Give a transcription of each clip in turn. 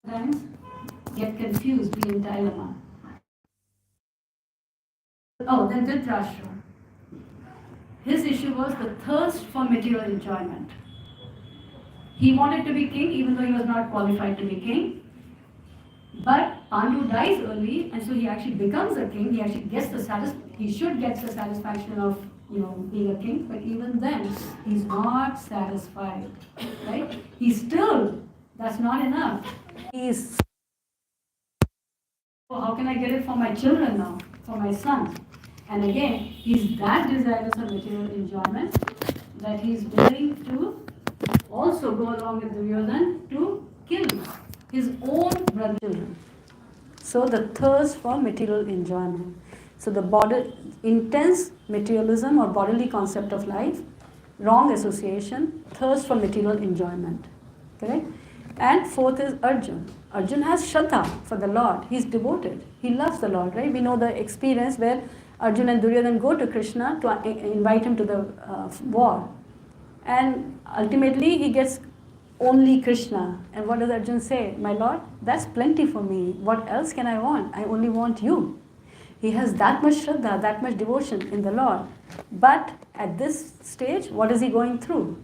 Sometimes get confused, be in dilemma. Oh, then Dhritarashtra. His issue was the thirst for material enjoyment. He wanted to be king even though he was not qualified to be king. But Pandu dies early, and so he actually becomes a king. He actually gets he should get the satisfaction of being a king. But even then, he's not satisfied, right? That's not enough. He's so how can I get it for my children now, for my sons? And again, he's that desirous of material enjoyment that he's willing to also go along with Duryodhan to kill his own brother children. So the thirst for material enjoyment. So the intense materialism or bodily concept of life, wrong association, thirst for material enjoyment. Correct? And fourth is Arjun. Arjun has Shraddha for the Lord. He's devoted. He loves the Lord, right? We know the experience where Arjun and Duryodhan go to Krishna to invite him to the war. And ultimately he gets only Krishna. And what does Arjun say? My Lord, that's plenty for me. What else can I want? I only want you. He has that much Shraddha, that much devotion in the Lord. But at this stage, what is he going through?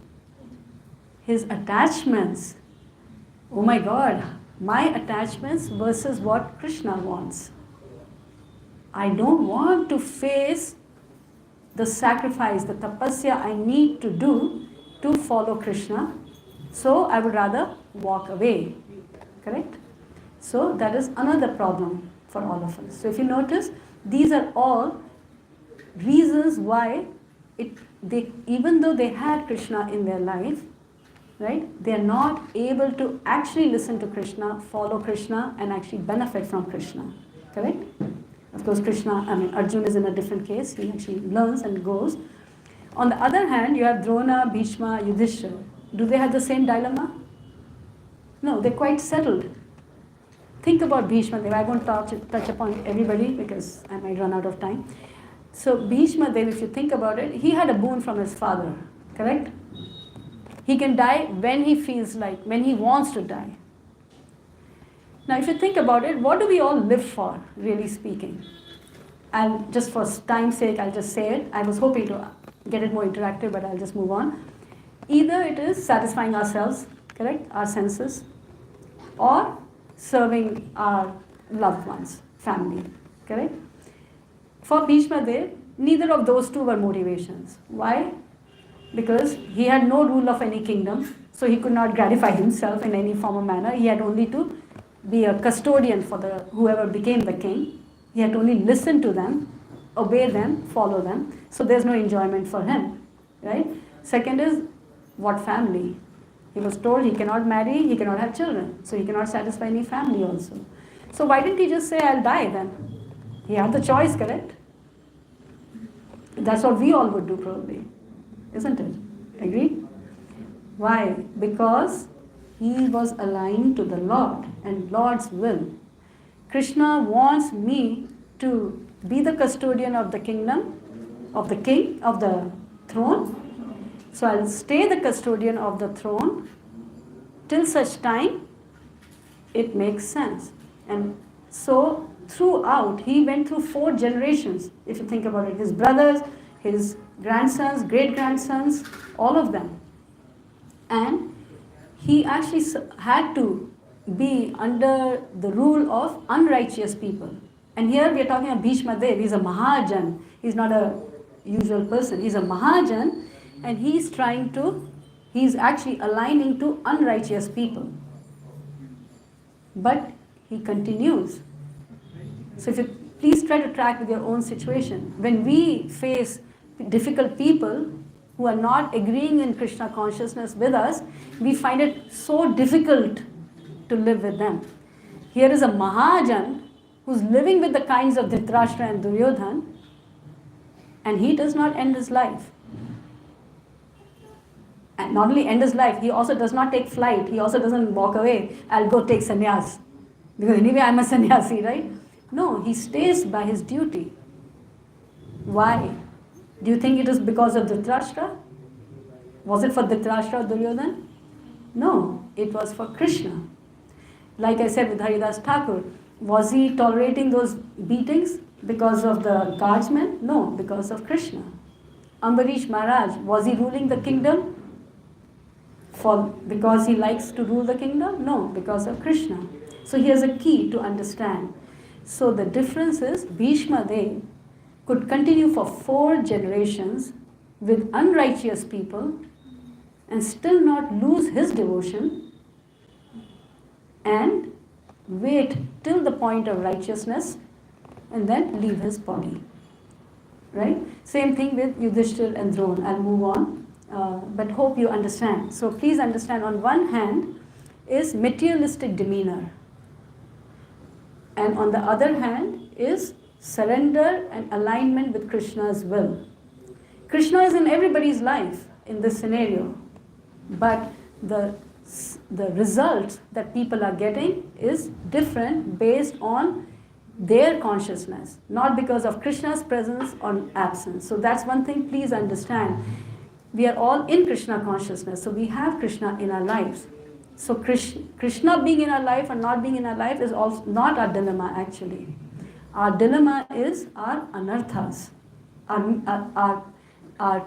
His attachments. Oh my God, my attachments versus what Krishna wants. I don't want to face the sacrifice, the tapasya I need to do to follow Krishna. So I would rather walk away. Correct? So that is another problem for all of us. So if you notice, these are all reasons why even though they had Krishna in their life, right, they are not able to actually listen to Krishna, follow Krishna, and actually benefit from Krishna. Correct? Of course, Arjuna is in a different case. He actually learns and goes. On the other hand, you have Drona, Bhishma, Yudhishthira. Do they have the same dilemma? No, they're quite settled. Think about Bhishma. I won't touch upon everybody because I might run out of time. So Bhishma, if you think about it, he had a boon from his father. Correct? He can die when he feels like, when he wants to die. Now, if you think about it, what do we all live for, really speaking? And just for time's sake, I'll just say it. I was hoping to get it more interactive, but I'll just move on. Either it is satisfying ourselves, correct, our senses, or serving our loved ones, family, correct? For Bhishma Dev, neither of those two were motivations. Why? Because he had no rule of any kingdom, so he could not gratify himself in any form or manner. He had only to be a custodian for whoever became the king. He had to only listen to them, obey them, follow them. So there's no enjoyment for him, right? Second is, what family? He was told he cannot marry, he cannot have children, so he cannot satisfy any family also. So why didn't he just say, I'll die then? He had the choice, correct? That's what we all would do probably, isn't it? Agree? Why? Because he was aligned to the Lord and Lord's will. Krishna wants me to be the custodian of the kingdom, of the king, of the throne. So I'll stay the custodian of the throne till such time it makes sense. And so throughout, he went through 4 generations, if you think about it. His brothers, his grandsons, great-grandsons, all of them. And he actually had to be under the rule of unrighteous people. And here we are talking of Bhishma Dev. He's a Mahajan. He's not a usual person. He's a Mahajan, and he's actually aligning to unrighteous people. But he continues. So if you please try to track with your own situation. When we face difficult people who are not agreeing in Krishna consciousness with us, we find it so difficult to live with them. Here is a Mahajan who's living with the kinds of Dhritarashtra and Duryodhan, and he does not end his life. And not only end his life, he also does not take flight. He also doesn't walk away. I'll go take sannyas. Because anyway, I'm a sannyasi, right? No, he stays by his duty. Why? Do you think it is because of Dhritarashtra? Was it for Dhritarashtra or Duryodhan? No, it was for Krishna. Like I said with Haridas Thakur, was he tolerating those beatings because of the guardsmen? No, because of Krishna. Ambarish Maharaj, was he ruling the kingdom because he likes to rule the kingdom? No, because of Krishna. So here's a key to understand. So the difference is Bhishma Dev could continue for 4 generations with unrighteous people and still not lose his devotion and wait till the point of righteousness and then leave his body. Right? Same thing with Yudhishthir and Drona. I'll move on, but hope you understand. So please understand, on one hand is materialistic demeanor, and on the other hand is surrender and alignment with Krishna's will. Krishna is in everybody's life in this scenario, but the result that people are getting is different based on their consciousness, not because of Krishna's presence or absence. So that's one thing, please understand. We are all in Krishna consciousness, so we have Krishna in our lives. So Krishna being in our life or not being in our life is also not our dilemma actually. Our dilemma is our anarthas, our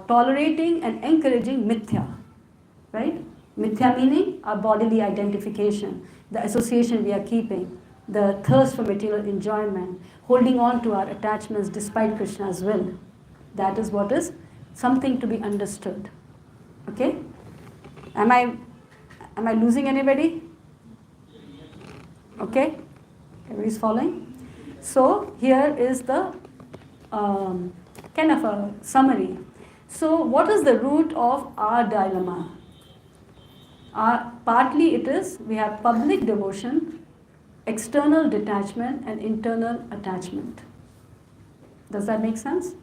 tolerating and encouraging mithya, right? Mithya meaning our bodily identification, the association we are keeping, the thirst for material enjoyment, holding on to our attachments despite Krishna's will. That is what is something to be understood. Okay? Am I losing anybody? Okay? Everybody's following? So here is the kind of a summary. So what is the root of our dilemma? Partly it is, we have public devotion, external detachment and internal attachment. Does that make sense?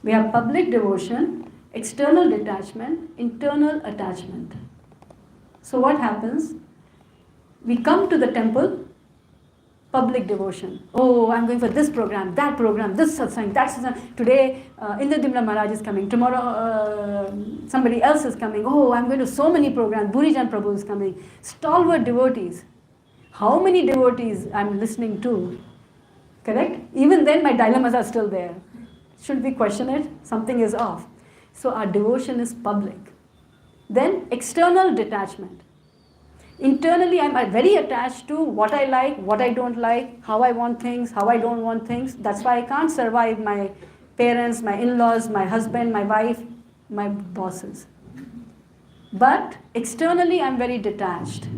We have public devotion, external detachment, internal attachment. So what happens? We come to the temple, public devotion. Oh, I'm going for this program, this satsang, that satsang. Today, Indra Maharaj is coming. Tomorrow, somebody else is coming. Oh, I'm going to so many programs. Burijan Prabhu is coming. Stalwart devotees. How many devotees I'm listening to? Correct? Even then, my dilemmas are still there. Should we question it? Something is off. So our devotion is public. Then external detachment. Internally, I'm very attached to what I like, what I don't like, how I want things, how I don't want things. That's why I can't survive my parents, my in-laws, my husband, my wife, my bosses. But externally, I'm very detached.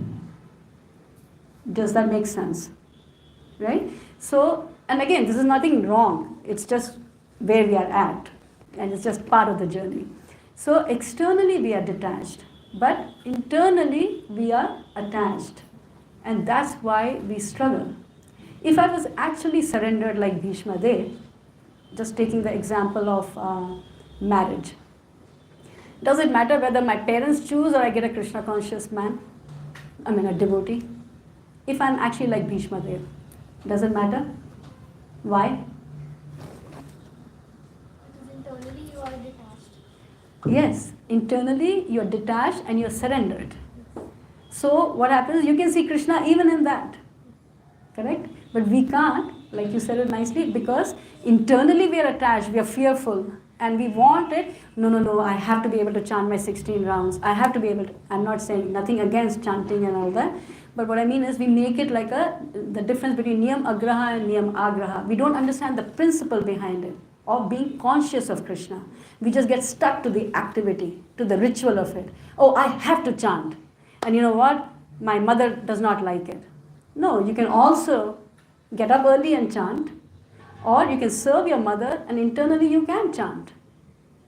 Does that make sense? Right? So, and again, this is nothing wrong. It's just where we are at. And it's just part of the journey. So, externally we are detached. But internally we are attached. And that's why we struggle. If I was actually surrendered like Bhishma Dev, just taking the example of marriage. Does it matter whether my parents choose or I get a Krishna conscious man? I mean a devotee? If I'm actually like Bhishma Dev, does it matter? Why? Because internally you are detached. Yes, internally you're detached and you're surrendered. So what happens is you can see Krishna even in that. Correct? But we can't, like you said it nicely, because internally we are attached, we are fearful, and we want it. No, I have to be able to chant my 16 rounds. I have to be able to, I'm not saying nothing against chanting and all that. But what I mean is we make it like the difference between niyam agraha and niyam agraha. We don't understand the principle behind it of being conscious of Krishna. We just get stuck to the activity, to the ritual of it. Oh, I have to chant. And you know what? My mother does not like it. No, you can also get up early and chant, or you can serve your mother and internally you can chant.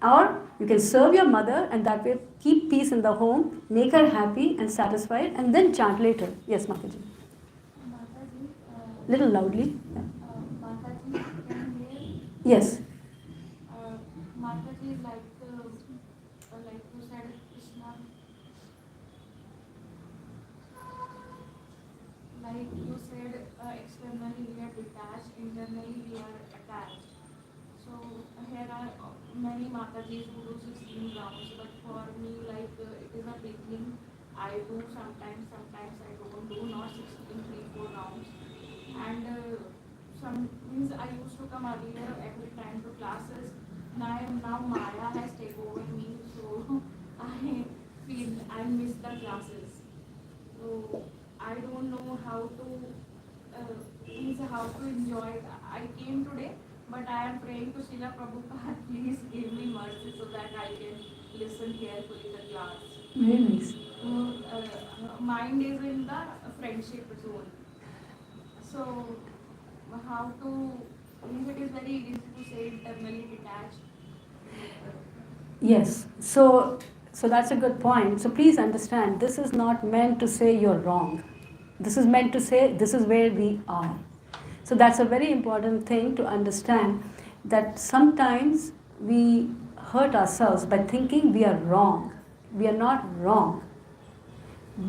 Or you can serve your mother and that way keep peace in the home, make her happy and satisfied, and then chant later. Yes, Mataji. Mataji, Little loudly. Yeah. Mataji, can you hear? Yes. Mataji, like you said, Krishna. Like you said, externally we are detached, internally we are attached. So here are many Matajis who do 16 rounds, but for me, it is a beginning. I do sometimes I don't do, not 16, 3, 4 rounds. And some means I used to come earlier every time to classes. Now Maya has taken over me, so I feel I miss the classes. So I don't know means how to enjoy it. I came today, but I am praying to Srila Prabhupada, please give me mercy so that I can listen carefully the class. Very nice. Mind is in the friendship zone. So how to, means it is very easy to say internally detached. Yes. So that's a good point. So please understand, this is not meant to say you're wrong. This is meant to say this is where we are. So that's a very important thing to understand, that sometimes we hurt ourselves by thinking we are wrong. We are not wrong.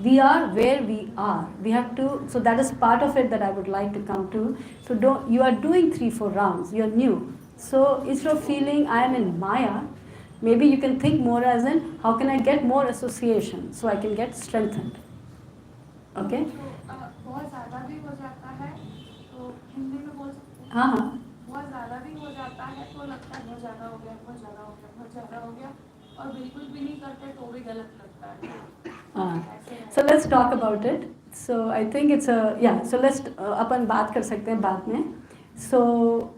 We are where we are. We have to, so that is part of it that I would like to come to. So you are doing 3-4 rounds, you're new. So instead of feeling I am in Maya, maybe you can think more as in, how can I get more association so I can get strengthened. Okay? बहुत ज़्यादा भी हो जाता है तो हिंदी में बोल सकते हैं. हाँ. बहुत ज़्यादा भी हो जाता है तो लगता है बहुत ज़्यादा हो गया, बहुत ज़्यादा हो गया, बहुत ज़्यादा हो गया, और बिल्कुल भी नहीं करते तो भी गलत लगता है. So let's talk about it. So I think it's so let's अपन बात कर सकते हैं बाद में. So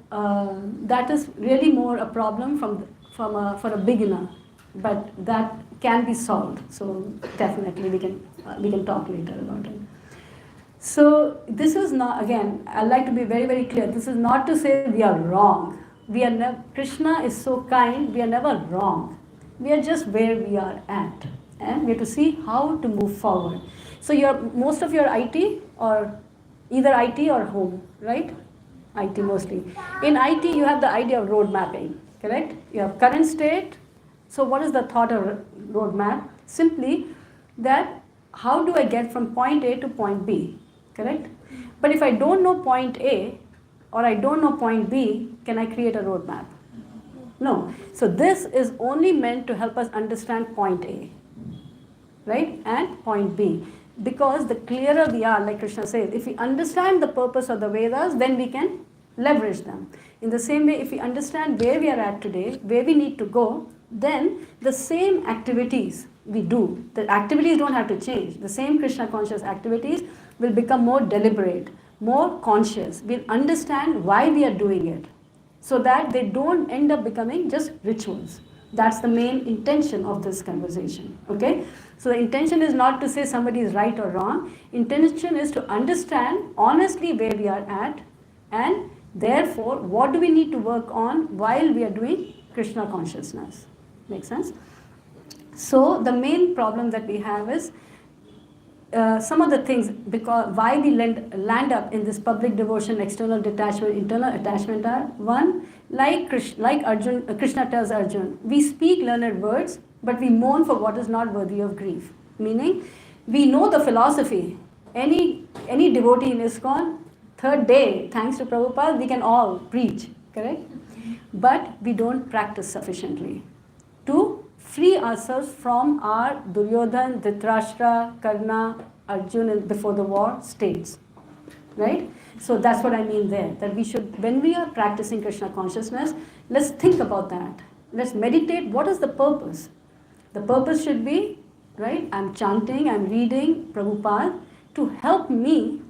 that is really more a problem for a beginner, but that can be solved. So definitely we can talk later about it. So this is not, again, I'd like to be very, very clear. This is not to say we are wrong. Krishna is so kind, we are never wrong. We are just where we are at. And we have to see how to move forward. So most of your IT, or either IT or home, right? IT mostly. In IT, you have the idea of road mapping, correct? You have current state. So what is the thought of road map? Simply that how do I get from point A to point B, correct? But if I don't know point A or I don't know point B, can I create a road map? No. So this is only meant to help us understand point A, right? And point B. Because the clearer we are, like Krishna says, if we understand the purpose of the Vedas, then we can leverage them. In the same way, if we understand where we are at today, where we need to go, then the same activities we do, the activities don't have to change. The same Krishna conscious activities will become more deliberate, more conscious. We'll understand why we are doing it, so that they don't end up becoming just rituals. That's the main intention of this conversation, okay? So the intention is not to say somebody is right or wrong. Intention is to understand honestly where we are at, and therefore what do we need to work on while we are doing Krishna consciousness. Make sense? So the main problem that we have is some of the things, because why we land up in this public devotion, external detachment, internal attachment are, one, like Krishna tells Arjun, we speak learned words, but we mourn for what is not worthy of grief. Meaning, we know the philosophy. Any devotee in ISKCON, third day, thanks to Prabhupada, we can all preach, correct? But we don't practice sufficiently to free ourselves from our Duryodhan, Dhritarashtra, Karna, Arjuna before the war states, right? So that's what I mean there, that we should, when we are practicing Krishna consciousness, let's think about that. Let's meditate, what is the purpose? The purpose should be, right, I'm chanting, I'm reading Prabhupada to help me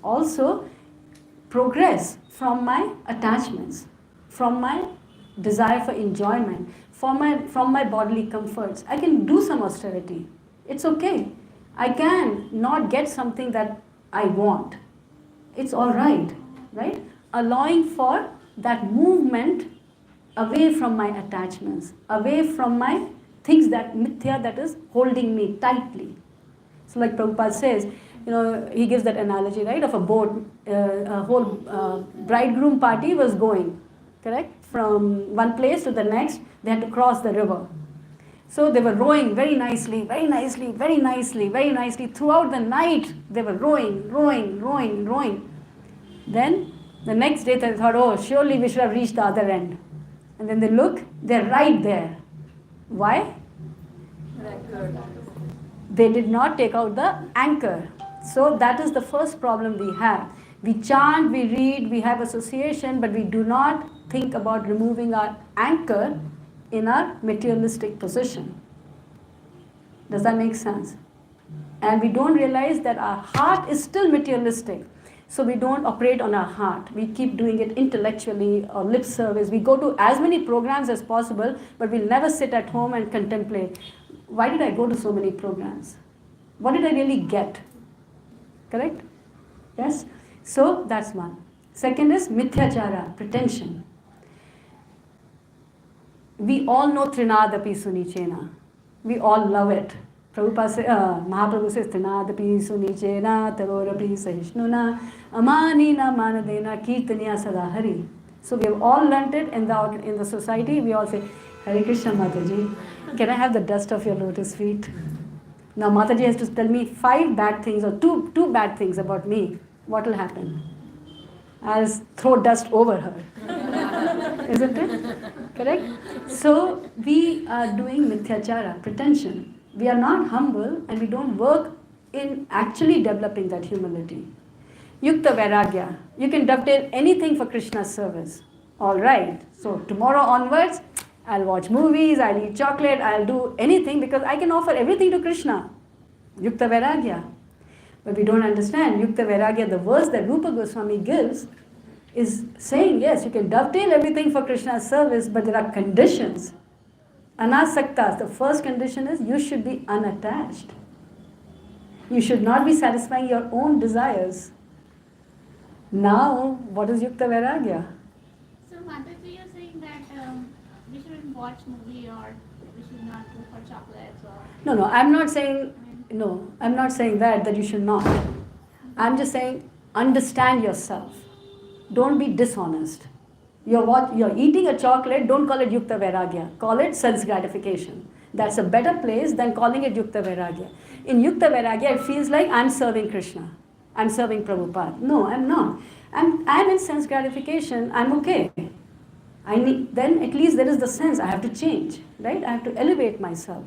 also progress from my attachments, from my desire for enjoyment, from my bodily comforts. I can do some austerity. It's okay. I can not get something that I want. It's all right, right? Allowing for that movement away from my attachments, away from my things that mithya that is holding me tightly. So like Prabhupada says, he gives that analogy, right, of a boat, a whole bridegroom party was going, correct? From one place to the next, they had to cross the river. So they were rowing very nicely, very nicely, very nicely, very nicely. Throughout the night, they were rowing. Then the next day they thought, oh, surely we should have reached the other end. And then they look, they're right there. Why? They did not take out the anchor. So that is the first problem we have. We chant, we read, we have association, but we do not think about removing our anchor in our materialistic position. Does that make sense? And we don't realize that our heart is still materialistic. So we don't operate on our heart. We keep doing it intellectually or lip service. We go to as many programs as possible, but we'll never sit at home and contemplate. Why did I go to so many programs? What did I really get? Correct? Yes? So that's one. Second is mithyachara, pretension. We all know Trinadapi Sunichena. We all love it. Prabhupada says, Mahaprabhu says, Trinadapi Sunichena, Tarorapi Sahishnuna, Amanina Manadena, Kirtaniya Sadahari. So we have all learnt it in the society. We all say, Hare Krishna Mataji, can I have the dust of your lotus feet? Now Mataji has to tell me 5 bad things or two bad things about me. What will happen? I'll throw dust over her. Isn't it? Correct? So we are doing mithyachara, pretension. We are not humble and we don't work in actually developing that humility. Yukta Vairagya. You can dovetail anything for Krishna's service. Alright. So tomorrow onwards, I'll watch movies, I'll eat chocolate, I'll do anything because I can offer everything to Krishna. Yukta Vairagya. But we don't understand. Yukta Vairagya, the verse that Rupa Goswami gives, is saying, yes, you can dovetail everything for Krishna's service, but there are conditions. Anasaktas, the first condition is you should be unattached. You should not be satisfying your own desires. Now, what is Yukta Vairagya? So, Mataji, you're saying that we shouldn't watch movie or we should not go for chocolates or... No, I'm not saying, I'm not saying that you should not. I'm just saying, understand yourself. Don't be dishonest. You're eating a chocolate, don't call it Yukta Vairagya. Call it sense gratification. That's a better place than calling it Yukta Vairagya. In Yukta Vairagya, it feels like I'm serving Krishna. I'm serving Prabhupada. No, I'm not. I'm in sense gratification. I'm okay. Then at least there is the sense I have to change, right? I have to elevate myself.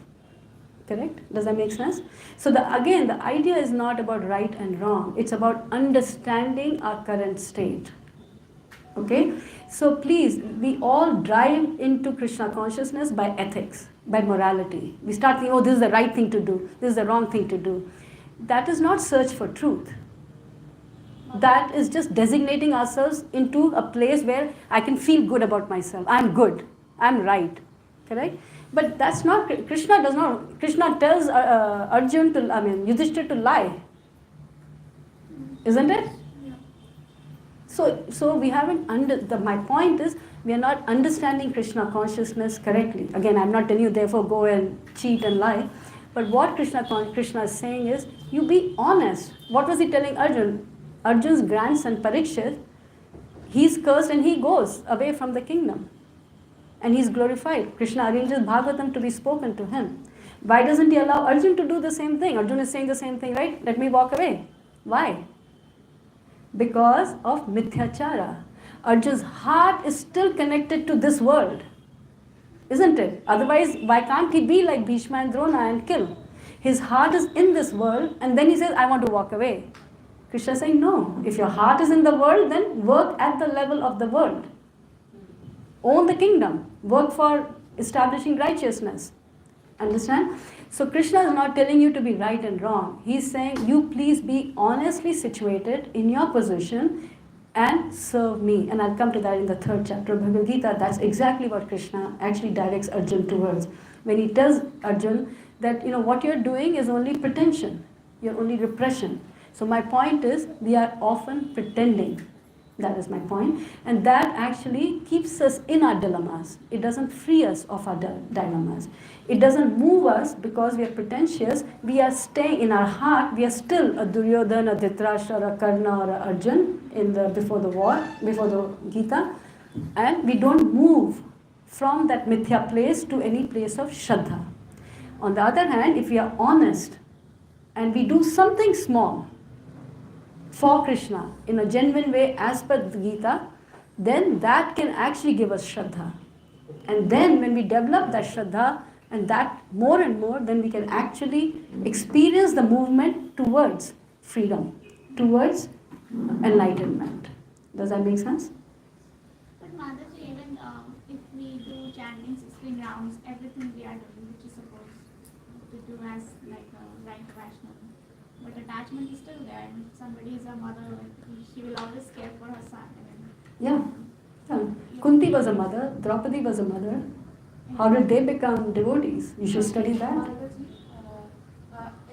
Correct? Does that make sense? So again, the idea is not about right and wrong. It's about understanding our current state. Okay? So please, we all drive into Krishna consciousness by ethics, by morality. We start thinking, oh, this is the right thing to do, this is the wrong thing to do. That is not search for truth. That is just designating ourselves into a place where I can feel good about myself. I'm good. I'm right. Correct? But that's not, Krishna tells Yudhishthira to lie. Isn't it? So we haven't my point is we are not understanding Krishna consciousness correctly. Again, I'm not telling you therefore go and cheat and lie. But what Krishna is saying is, you be honest. What was he telling Arjun? Arjun's grandson Parikshit, he's cursed and he goes away from the kingdom. And he's glorified. Krishna arranges Bhagavatam to be spoken to him. Why doesn't he allow Arjun to do the same thing? Arjun is saying the same thing, right? Let me walk away. Why? Because of mithyachara. Arjun's heart is still connected to this world. Isn't it? Otherwise, why can't he be like Bhishma and Drona and kill? His heart is in this world and then he says, I want to walk away. Krishna is saying, no. If your heart is in the world, then work at the level of the world. Own the kingdom. Work for establishing righteousness. Understand? So Krishna is not telling you to be right and wrong. He's saying, you please be honestly situated in your position and serve me. And I'll come to that in the 3rd chapter of Bhagavad Gita. That's exactly what Krishna actually directs Arjun towards. When he tells Arjun that, what you're doing is only pretension. You're only repression. So my point is, we are often pretending. That is my point. And that actually keeps us in our dilemmas. It doesn't free us of our dilemmas. It doesn't move us because we are pretentious. We are staying in our heart. We are still a Duryodhana, a Dhritarashtra, or a Karna, or a Arjun before the war, before the Gita. And we don't move from that mithya place to any place of Shraddha. On the other hand, if we are honest and we do something small for Krishna in a genuine way as per the Gita, then that can actually give us Shraddha. And then when we develop that Shraddha, And that more and more, then we can actually experience the movement towards freedom, towards enlightenment. Does that make sense? But Mataji, even if we do chanting 16 rounds, everything we are doing, which is supposed to do as like a right Vaishnava. But attachment is still there. And somebody is a mother, she will always care for her son. Yeah. Kunti was a mother, Draupadi was a mother. How did they become devotees? You should study that. Mataji,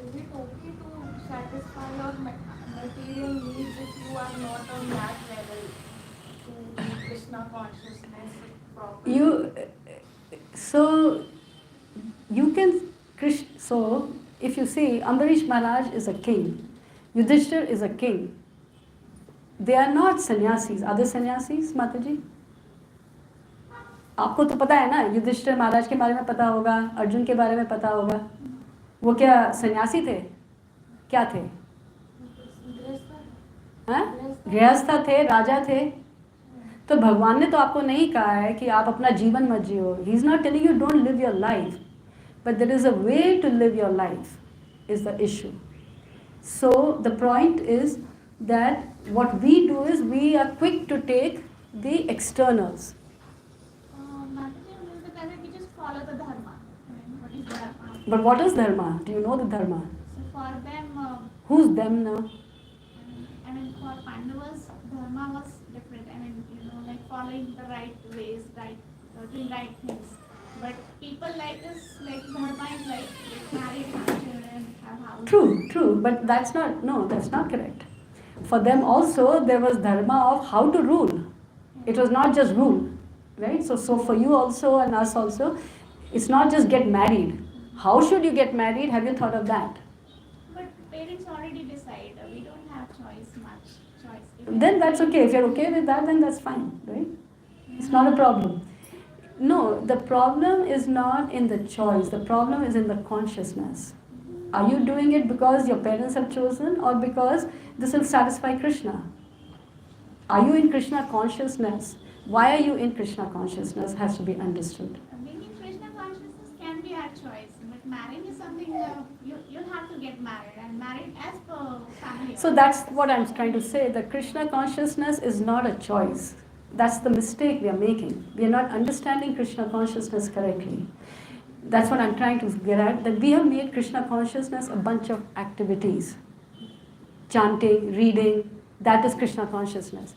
is it okay to satisfy your material needs if you are not on that level to Krishna consciousness properly? So if you see, Ambarish Maharaj is a king, Yudhishthir is a king. They are not sannyasis. Are they sannyasis, Mataji? आपको तो पता है ना, युधिष्ठिर महाराज के बारे में पता होगा, अर्जुन के बारे में पता होगा. वो क्या सन्यासी थे? क्या थे? गृहस्थ थे, राजा थे. तो भगवान ने तो आपको नहीं कहा है कि आप अपना जीवन मत जियो. He is not telling you don't live your life, but there is a way to live your life is the issue. So the point is that what we do is we are quick to take the externals. We just follow the dharma. What is dharma? But what is dharma? Do you know the dharma? So for them, who's them now? For Pandavas, dharma was different. Like following the right ways, doing right things. But people like us, like dharma is like marry, have children, have house. True. But that's not correct. For them also, there was dharma of how to rule. It was not just rule, right? So for you also and us also, it's not just get married. How should you get married? Have you thought of that? But parents already decide. We don't have much choice. Then that's okay. If you're okay with that, then that's fine, right? It's not a problem. No, the problem is not in the choice. The problem is in the consciousness. Are you doing it because your parents have chosen or because this will satisfy Krishna? Are you in Krishna consciousness? Why are you in Krishna consciousness has to be understood. Being in Krishna consciousness can be our choice, but marrying is something you'll have to get married and married as per family. So that's what I'm trying to say. The Krishna consciousness is not a choice. That's the mistake we are making. We are not understanding Krishna consciousness correctly. That's what I'm trying to get at, that we have made Krishna consciousness a bunch of activities. Chanting, reading, that is Krishna consciousness.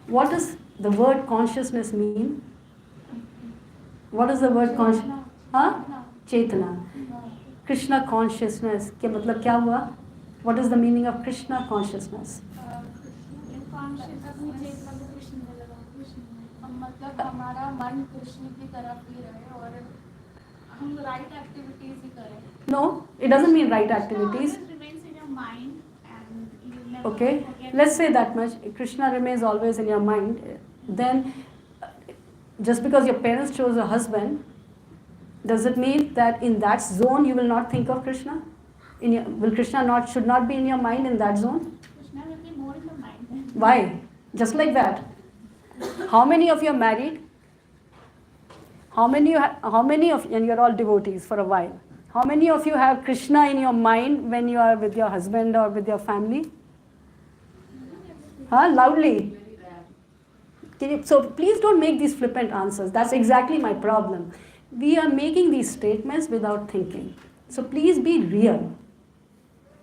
What does the word consciousness mean? What is the word consciousness? Chetana. Krishna consciousness. क्या मतलब क्या हुआ? What is the meaning of Krishna consciousness? मतलब हमारा मन कृष्ण की तरफ ही रहे और हम right activities ही करें. No, it doesn't mean right activities. Krishna remains in your mind and you will never Okay, forget. let's say that much. Krishna remains always in your mind. Then, just because your parents chose a husband, does it mean that in that zone you will not think of Krishna? Will Krishna should not be in your mind in that zone? Krishna will be more in the mind. Why? Just like that. How many of you are married? How many of, and you're all devotees for a while. How many of you have Krishna in your mind when you are with your husband or with your family? Loudly. So please don't make these flippant answers. That's exactly my problem. We are making these statements without thinking. So please be real.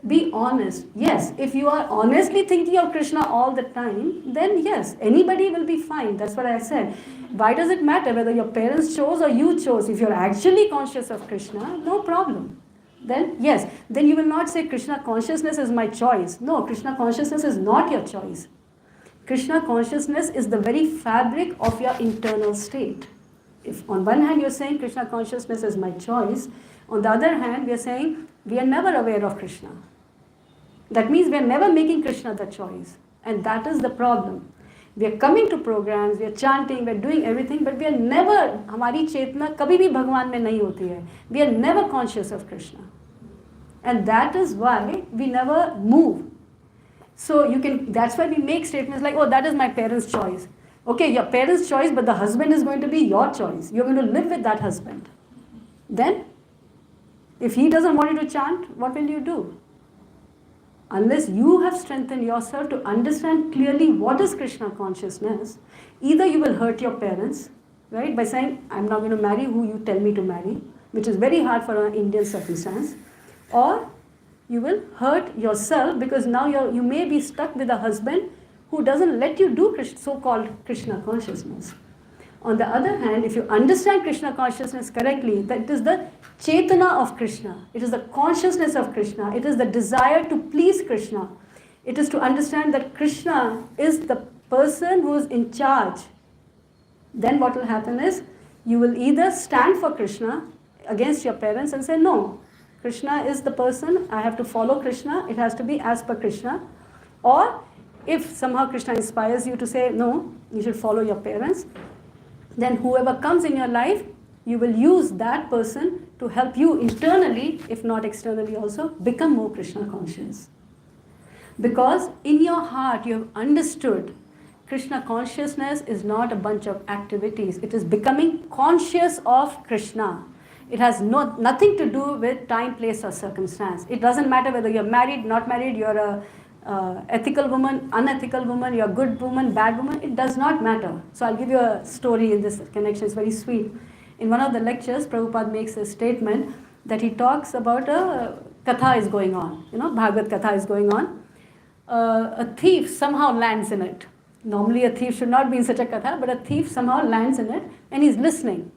Be honest. Yes, if you are honestly thinking of Krishna all the time, then yes, anybody will be fine. That's what I said. Why does it matter whether your parents chose or you chose? If you're actually conscious of Krishna, no problem. Then yes, then you will not say Krishna consciousness is my choice. No, Krishna consciousness is not your choice. Krishna consciousness is the very fabric of your internal state. If on one hand you're saying Krishna consciousness is my choice, on the other hand we are saying we are never aware of Krishna. That means we are never making Krishna the choice. And that is the problem. We are coming to programs, we are chanting, we are doing everything, but we are never, हमारी चेतना कभी भी भगवान में नहीं होती है. We are never conscious of Krishna. And that is why we never move. So that's why we make statements like, oh, that is my parents' choice. Okay, your parents' choice, but the husband is going to be your choice. You're going to live with that husband. Then If he doesn't want you to chant, what will you do? Unless you have strengthened yourself to understand clearly what is Krishna consciousness, either you will hurt your parents, right, by saying, I'm not going to marry who you tell me to marry, which is very hard for an Indian circumstance, or you will hurt yourself because now you may be stuck with a husband who doesn't let you do so-called Krishna consciousness. On the other hand, if you understand Krishna consciousness correctly, that it is the Chetana of Krishna, it is the consciousness of Krishna, it is the desire to please Krishna. It is to understand that Krishna is the person who is in charge. Then what will happen is, you will either stand for Krishna against your parents and say, no, Krishna is the person, I have to follow Krishna, it has to be as per Krishna. Or if somehow Krishna inspires you to say, no, you should follow your parents, then whoever comes in your life, you will use that person to help you internally, if not externally also, become more Krishna conscious. Because in your heart you have understood Krishna consciousness is not a bunch of activities. It is becoming conscious of Krishna. It has nothing to do with time, place or circumstance. It doesn't matter whether you're married, not married, you're a ethical woman, unethical woman, you're a good woman, bad woman, it does not matter. So I'll give you a story in this connection, it's very sweet. In one of the lectures, Prabhupada makes a statement that he talks about a katha is going on, Bhagavad Katha is going on. A thief somehow lands in it. Normally a thief should not be in such a katha, but a thief somehow lands in it and he's listening.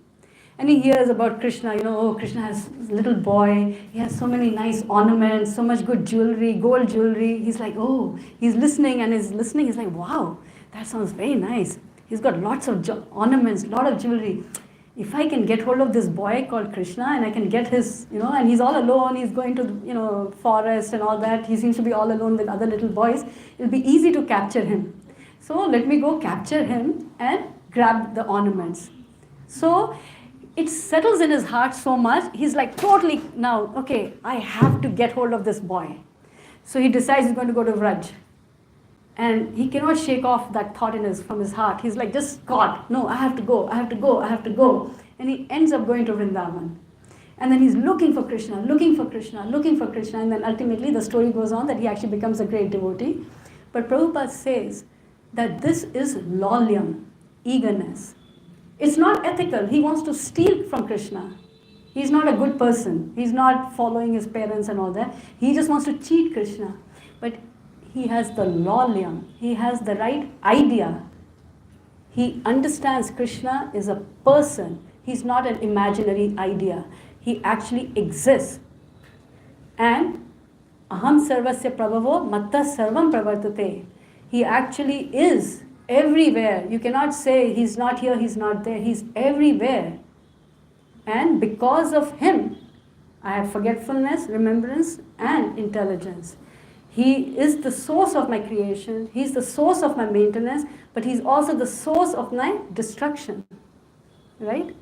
And he hears about Krishna, oh, Krishna has a little boy, he has so many nice ornaments, so much good jewelry, gold jewelry. He's like, oh, he's listening, he's like, wow, that sounds very nice. He's got lots of ornaments, lot of jewelry. If I can get hold of this boy called Krishna and I can get his, and he's all alone, he's going to, forest and all that, he seems to be all alone with other little boys, it'll be easy to capture him. So let me go capture him and grab the ornaments. So it settles in his heart so much, he's like totally now, okay, I have to get hold of this boy. So he decides he's going to go to Vraj. And he cannot shake off that thought from his heart. He's like, just God, no, I have to go. And he ends up going to Vrindavan. And then he's looking for Krishna. And then ultimately the story goes on that he actually becomes a great devotee. But Prabhupada says that this is laulyam, eagerness. It's not ethical. He wants to steal from Krishna. He's not a good person. He's not following his parents and all that. He just wants to cheat Krishna. But he has the laulyam. He has the right idea. He understands Krishna is a person. He's not an imaginary idea. He actually exists. And aham sarvasya prabhavo matta sarvam pravartate. He actually is everywhere. You cannot say he's not here, he's not there. He's everywhere. And because of him, I have forgetfulness, remembrance, and intelligence. He is the source of my creation. He's the source of my maintenance, but he's also the source of my destruction. Right?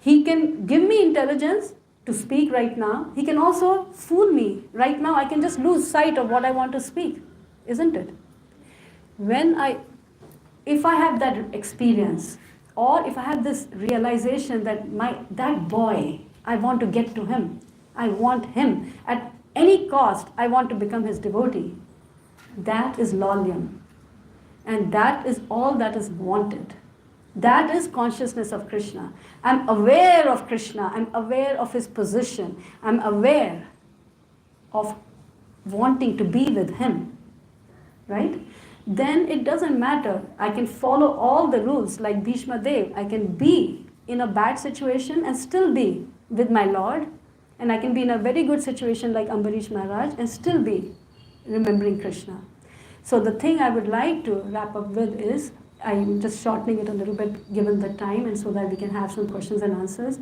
He can give me intelligence to speak right now. He can also fool me. Right now, I can just lose sight of what I want to speak. Isn't it? If I have that experience, or if I have this realization that that boy, I want to get to him. I want him. At any cost, I want to become his devotee. That is laulyam. And that is all that is wanted. That is consciousness of Krishna. I'm aware of Krishna. I'm aware of his position. I'm aware of wanting to be with him. Right? Then it doesn't matter. I can follow all the rules like Bhishma Dev. I can be in a bad situation and still be with my Lord. And I can be in a very good situation like Ambarish Maharaj and still be remembering Krishna. So the thing I would like to wrap up with is, I'm just shortening it a little bit given the time and so that we can have some questions and answers,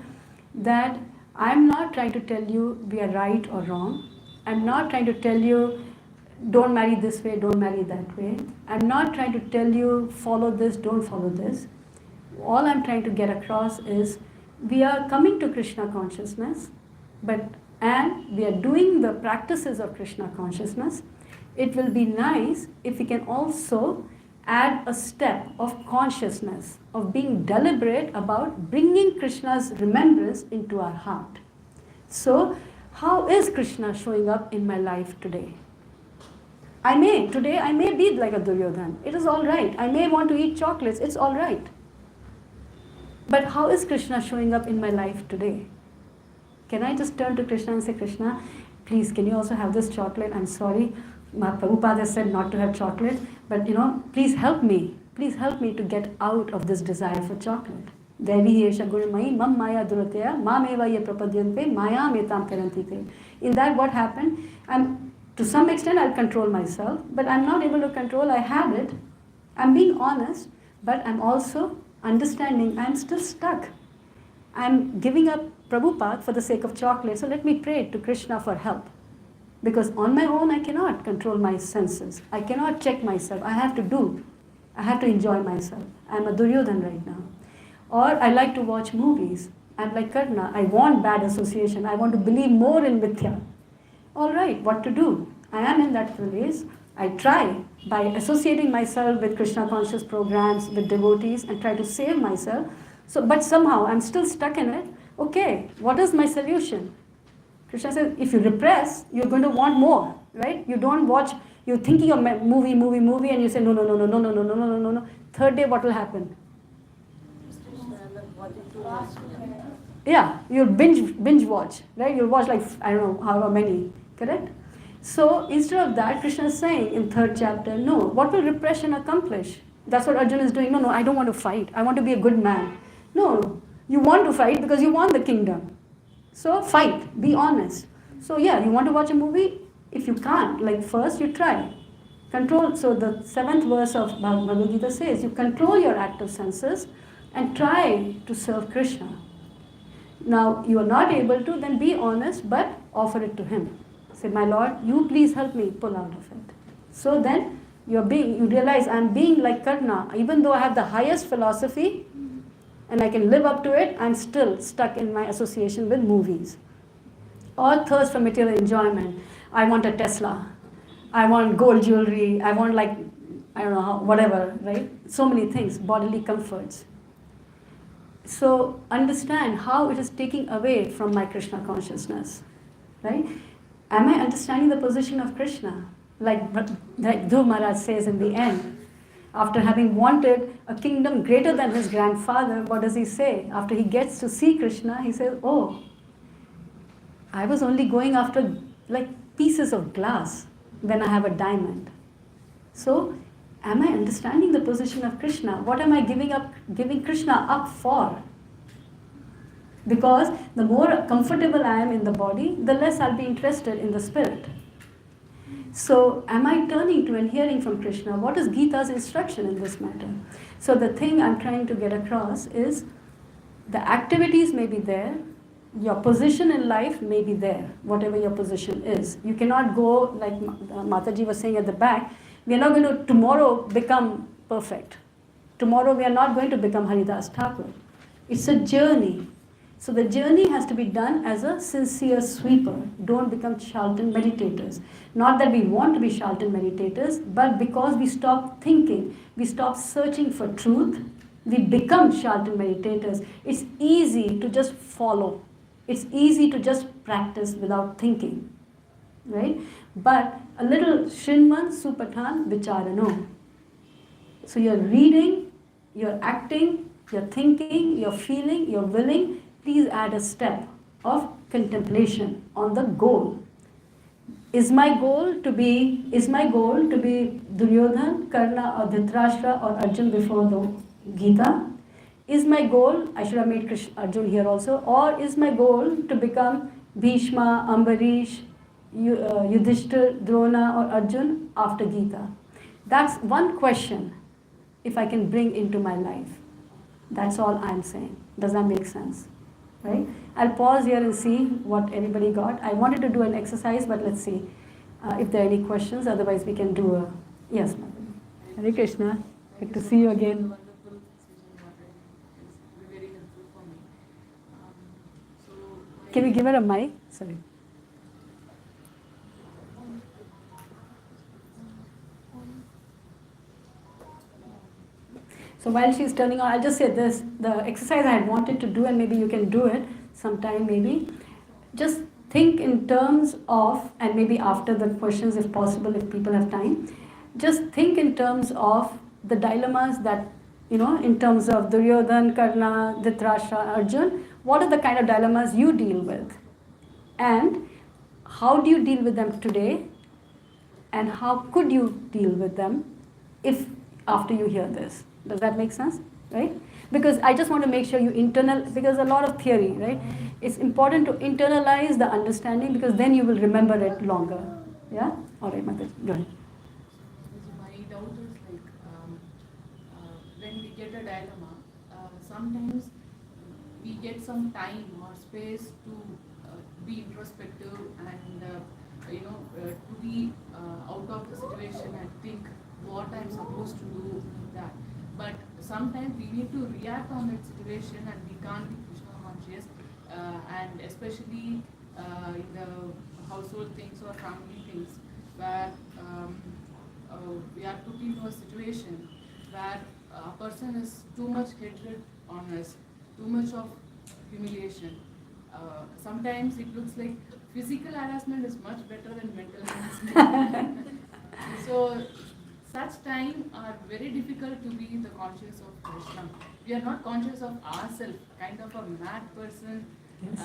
that I'm not trying to tell you we are right or wrong. I'm not trying to tell you don't marry this way, don't marry that way. I'm not trying to tell you follow this, don't follow this. All I'm trying to get across is we are coming to Krishna consciousness, and we are doing the practices of Krishna consciousness. It will be nice if we can also add a step of consciousness, of being deliberate about bringing Krishna's remembrance into our heart. So How is Krishna showing up in my life today? Today I may be like a Duryodhan. It is all right. I may want to eat chocolates. It's all right. But how is Krishna showing up in my life today? Can I just turn to Krishna and say, Krishna, please, can you also have this chocolate? I'm sorry. My Prabhupada said not to have chocolate, but please help me. Please help me to get out of this desire for chocolate. Devi Esha Gurumai, Mam Maya Duratya, Mameva Ye Prapadyante, Maya Metam Karantite. In that, what happened? To some extent, I'll control myself, but I'm not able to control. I had it. I'm being honest, but I'm also understanding I'm still stuck. I'm giving up Prabhupada for the sake of chocolate, so let me pray to Krishna for help. Because on my own, I cannot control my senses. I cannot check myself. I have to do. I have to enjoy myself. I'm a Duryodhan right now. Or I like to watch movies. I'm like Karna. I want bad association. I want to believe more in Mithya. All right, what to do? I am in that place. I try by associating myself with Krishna conscious programs, with devotees, and try to save myself. But somehow I'm still stuck in it. Okay, what is my solution? Krishna says, if you repress, you're going to want more, right? You don't watch, you're thinking of movie, and you say, no, no, no, no, no, no, no, no, no, no, no. Third day, what will happen? Yeah, you'll binge watch, right? You'll watch like, I don't know, however many, correct? So instead of that, Krishna is saying in 3rd chapter, no, what will repression accomplish? That's what Arjuna is doing. No, I don't want to fight. I want to be a good man. No, you want to fight because you want the kingdom. So fight, be honest. So yeah, you want to watch a movie? If you can't, like first you try. Control, so the 7th verse of Bhagavad Gita says, you control your active senses and try to serve Krishna. Now, you are not able to, then be honest, but offer it to him. Say, my Lord, you please help me pull out of it. So then, you realize I'm being like Karna. Even though I have the highest philosophy, and I can live up to it, I'm still stuck in my association with movies. Or thirst for material enjoyment. I want a Tesla. I want gold jewelry. I want I don't know, whatever, right? So many things, bodily comforts. So understand how it is taking away from my Krishna consciousness, right? Am I understanding the position of Krishna? Like Dhruv Maharaj says in the end, after having wanted a kingdom greater than his grandfather, what does he say? After he gets to see Krishna, he says, oh, I was only going after like pieces of glass when I have a diamond. So, am I understanding the position of Krishna? What am I giving Krishna up for? Because the more comfortable I am in the body, the less I'll be interested in the spirit. So, am I turning to and hearing from Krishna? What is Gita's instruction in this matter? So, the thing I'm trying to get across is the activities may be there, your position in life may be there, whatever your position is. You cannot go, like Mataji was saying at the back, we are not going to tomorrow become perfect. Tomorrow we are not going to become Haridas Thakur. It's a journey. So the journey has to be done as a sincere sweeper. Don't become charlatan meditators. Not that we want to be charlatan meditators, but because we stop thinking, we stop searching for truth, we become charlatan meditators. It's easy to just follow. It's easy to just practice without thinking, right? But a little Shrinman Supatan Vicharano. So you're reading, you're acting, you're thinking, you're feeling, you're willing. Please add a step of contemplation on the goal. Is my goal to be Duryodhan, Karna or Dhritarashtra or Arjun before the Gita? Is my goal, I should have made Arjun here also, or is my goal to become Bhishma, Ambarish, Yudhishthir, Drona or Arjun after Gita? That's one question, if I can bring into my life. That's all I'm saying. Does that make sense? Right? I'll pause here and see what everybody got. I wanted to do an exercise, but let's see if there are any questions. Otherwise, we can do a... Yes, Madam. Hare Krishna. Good to see you again. Can we give her a mic? Sorry. So while she's turning on, I'll just say this. The exercise I had wanted to do, and maybe you can do it sometime maybe. Just think in terms of, and maybe after the questions, if possible, if people have time, just think in terms of the dilemmas that, in terms of Duryodhan, Karna, Dhritarashtra, Arjun, what are the kind of dilemmas you deal with? And how do you deal with them today? And how could you deal with them if after you hear this? Does that make sense? Right? Because I just want to make sure you because a lot of theory, right? It's important to internalize the understanding because then you will remember it longer. Yeah? All right, Mataji, go ahead. My doubt is like when we get a dilemma, sometimes we get some time or space to be introspective and to be out of the situation and think what I'm supposed to do that. But sometimes we need to react on that situation and we can't be Krishna conscious, and especially in the household things or family things where we are put into a situation where a person is too much hatred on us, too much of humiliation. Sometimes it looks like physical harassment is much better than mental harassment. So such time are very difficult to be in the conscious of Krishna. We are not conscious of ourselves, kind of a mad person. Yes.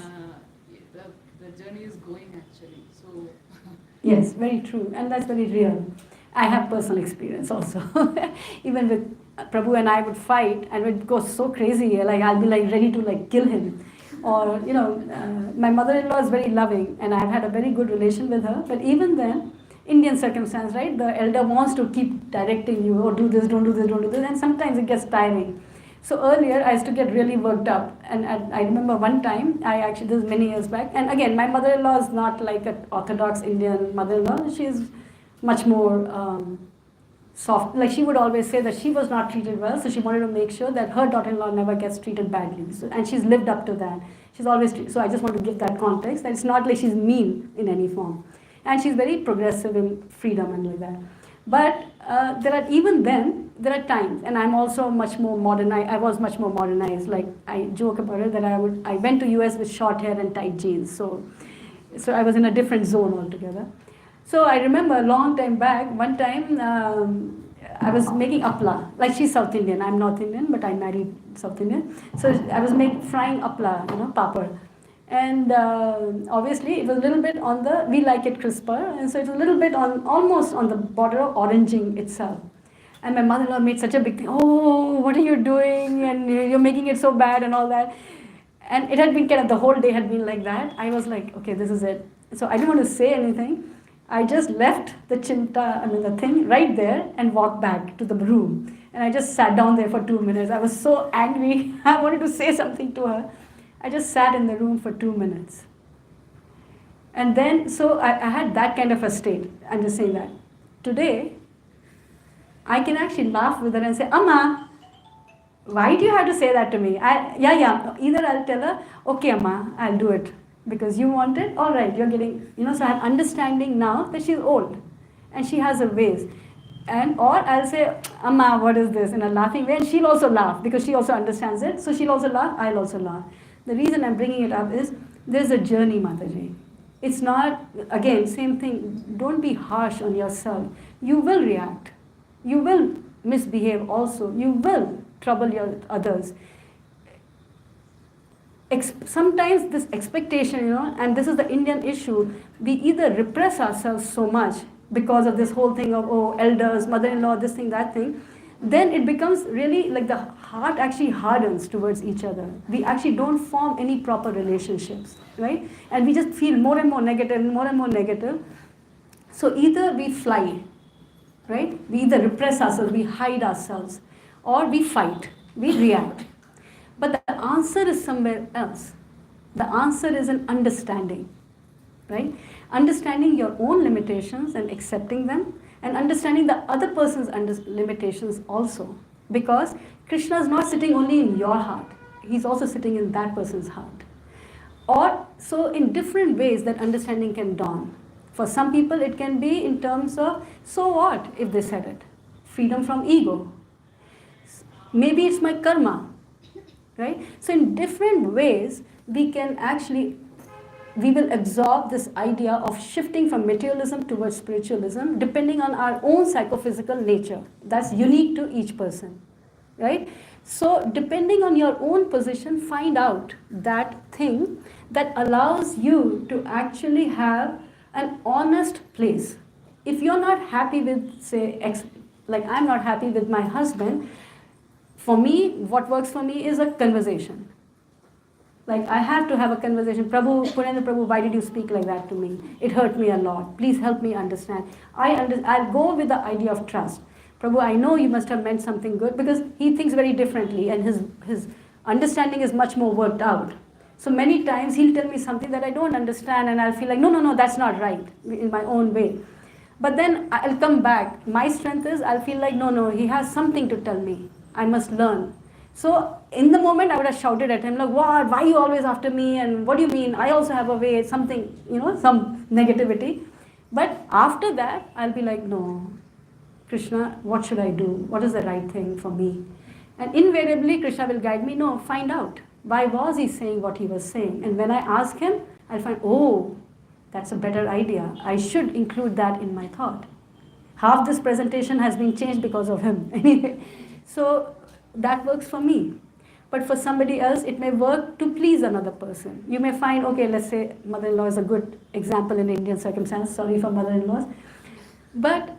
The journey is going actually. So yes, very true, and that's very real. I have personal experience also. Even with Prabhu and I would fight, and it would go so crazy. Like I'll be like ready to like kill him, or my mother-in-law is very loving, and I've had a very good relation with her. But even then, Indian circumstance, right? The elder wants to keep directing you, or do this, don't do this, don't do this, and sometimes it gets tiring. So earlier, I used to get really worked up, and I remember one time, this is many years back, and again, my mother-in-law is not like an orthodox Indian mother-in-law. She's much more soft. Like she would always say that she was not treated well, so she wanted to make sure that her daughter-in-law never gets treated badly. So, and she's lived up to that. She's always so I just want to give that context. That it's not like she's mean in any form, and she's very progressive in freedom and like that. But there are times, and I'm also much more modern. I was much more modernized. Like I joke about it that I went to US with short hair and tight jeans. So I was in a different zone altogether. So I remember a long time back, one time I was making apla. Like she's South Indian, I'm North Indian, but I married South Indian. So I was frying apla, papad. And obviously it was a little bit we like it crisper, and so it's a little bit almost on the border of oranging itself. And my mother-in-law made such a big thing, oh, what are you doing? And you're making it so bad and all that. And it had been the whole day had been like that. I was like, okay, this is it. So I didn't want to say anything. I just left the the thing right there and walked back to the room. And I just sat down there for 2 minutes. I was so angry. I wanted to say something to her. I just sat in the room for 2 minutes. And then, so I had that kind of a state. I'm just saying that. Today, I can actually laugh with her and say, Amma, why do you have to say that to me? Either I'll tell her, okay, Amma, I'll do it. Because you want it, all right, you're getting, so I'm understanding now that she's old. And she has her ways. Or I'll say, Amma, what is this? In a laughing way. And she'll also laugh because she also understands it. So she'll also laugh, I'll also laugh. The reason I'm bringing it up is there's a journey, Mataji. It's not, again, same thing. Don't be harsh on yourself. You will react. You will misbehave also. You will trouble your others. Sometimes this expectation, and this is the Indian issue, we either repress ourselves so much because of this whole thing of, elders, mother-in-law, this thing, that thing, then it becomes really like the heart actually hardens towards each other. We actually don't form any proper relationships, right? And we just feel more and more negative and more and more negative. So either we fly, right? We either repress ourselves, we hide ourselves, or we fight, we react. But the answer is somewhere else. The answer is in understanding, right? Understanding your own limitations and accepting them, and understanding the other person's limitations also. Because Krishna is not sitting only in your heart, he's also sitting in that person's heart. Or, so in different ways that understanding can dawn. For some people it can be in terms of, so what if they said it? Freedom from ego. Maybe it's my karma, right? So in different ways we can actually we will absorb this idea of shifting from materialism towards spiritualism depending on our own psychophysical nature. That's unique to each person, right? So depending on your own position, find out that thing that allows you to actually have an honest place. If you're not happy with, say, like I'm not happy with my husband, for me, what works for me is a conversation. Like I have to have a conversation. Purendra Prabhu, why did you speak like that to me? It hurt me a lot. Please help me understand. I'll go with the idea of trust. Prabhu, I know you must have meant something good, because he thinks very differently and his understanding is much more worked out. So many times he'll tell me something that I don't understand and I'll feel like, no, that's not right, in my own way. But then I'll come back. My strength is I'll feel like, no, he has something to tell me. I must learn. So in the moment I would have shouted at him like, what, why are you always after me, and what do you mean, I also have a way, something, some negativity. But after that I'll be like, no, Krishna, what should I do? What is the right thing for me? And invariably Krishna will guide me, no, find out. Why was he saying what he was saying? And when I ask him, I'll find, oh, that's a better idea. I should include that in my thought. Half this presentation has been changed because of him. Anyway, so that works for me. But for somebody else, it may work to please another person. You may find, okay, let's say mother-in-law is a good example in Indian circumstance. Sorry for mother-in-laws. But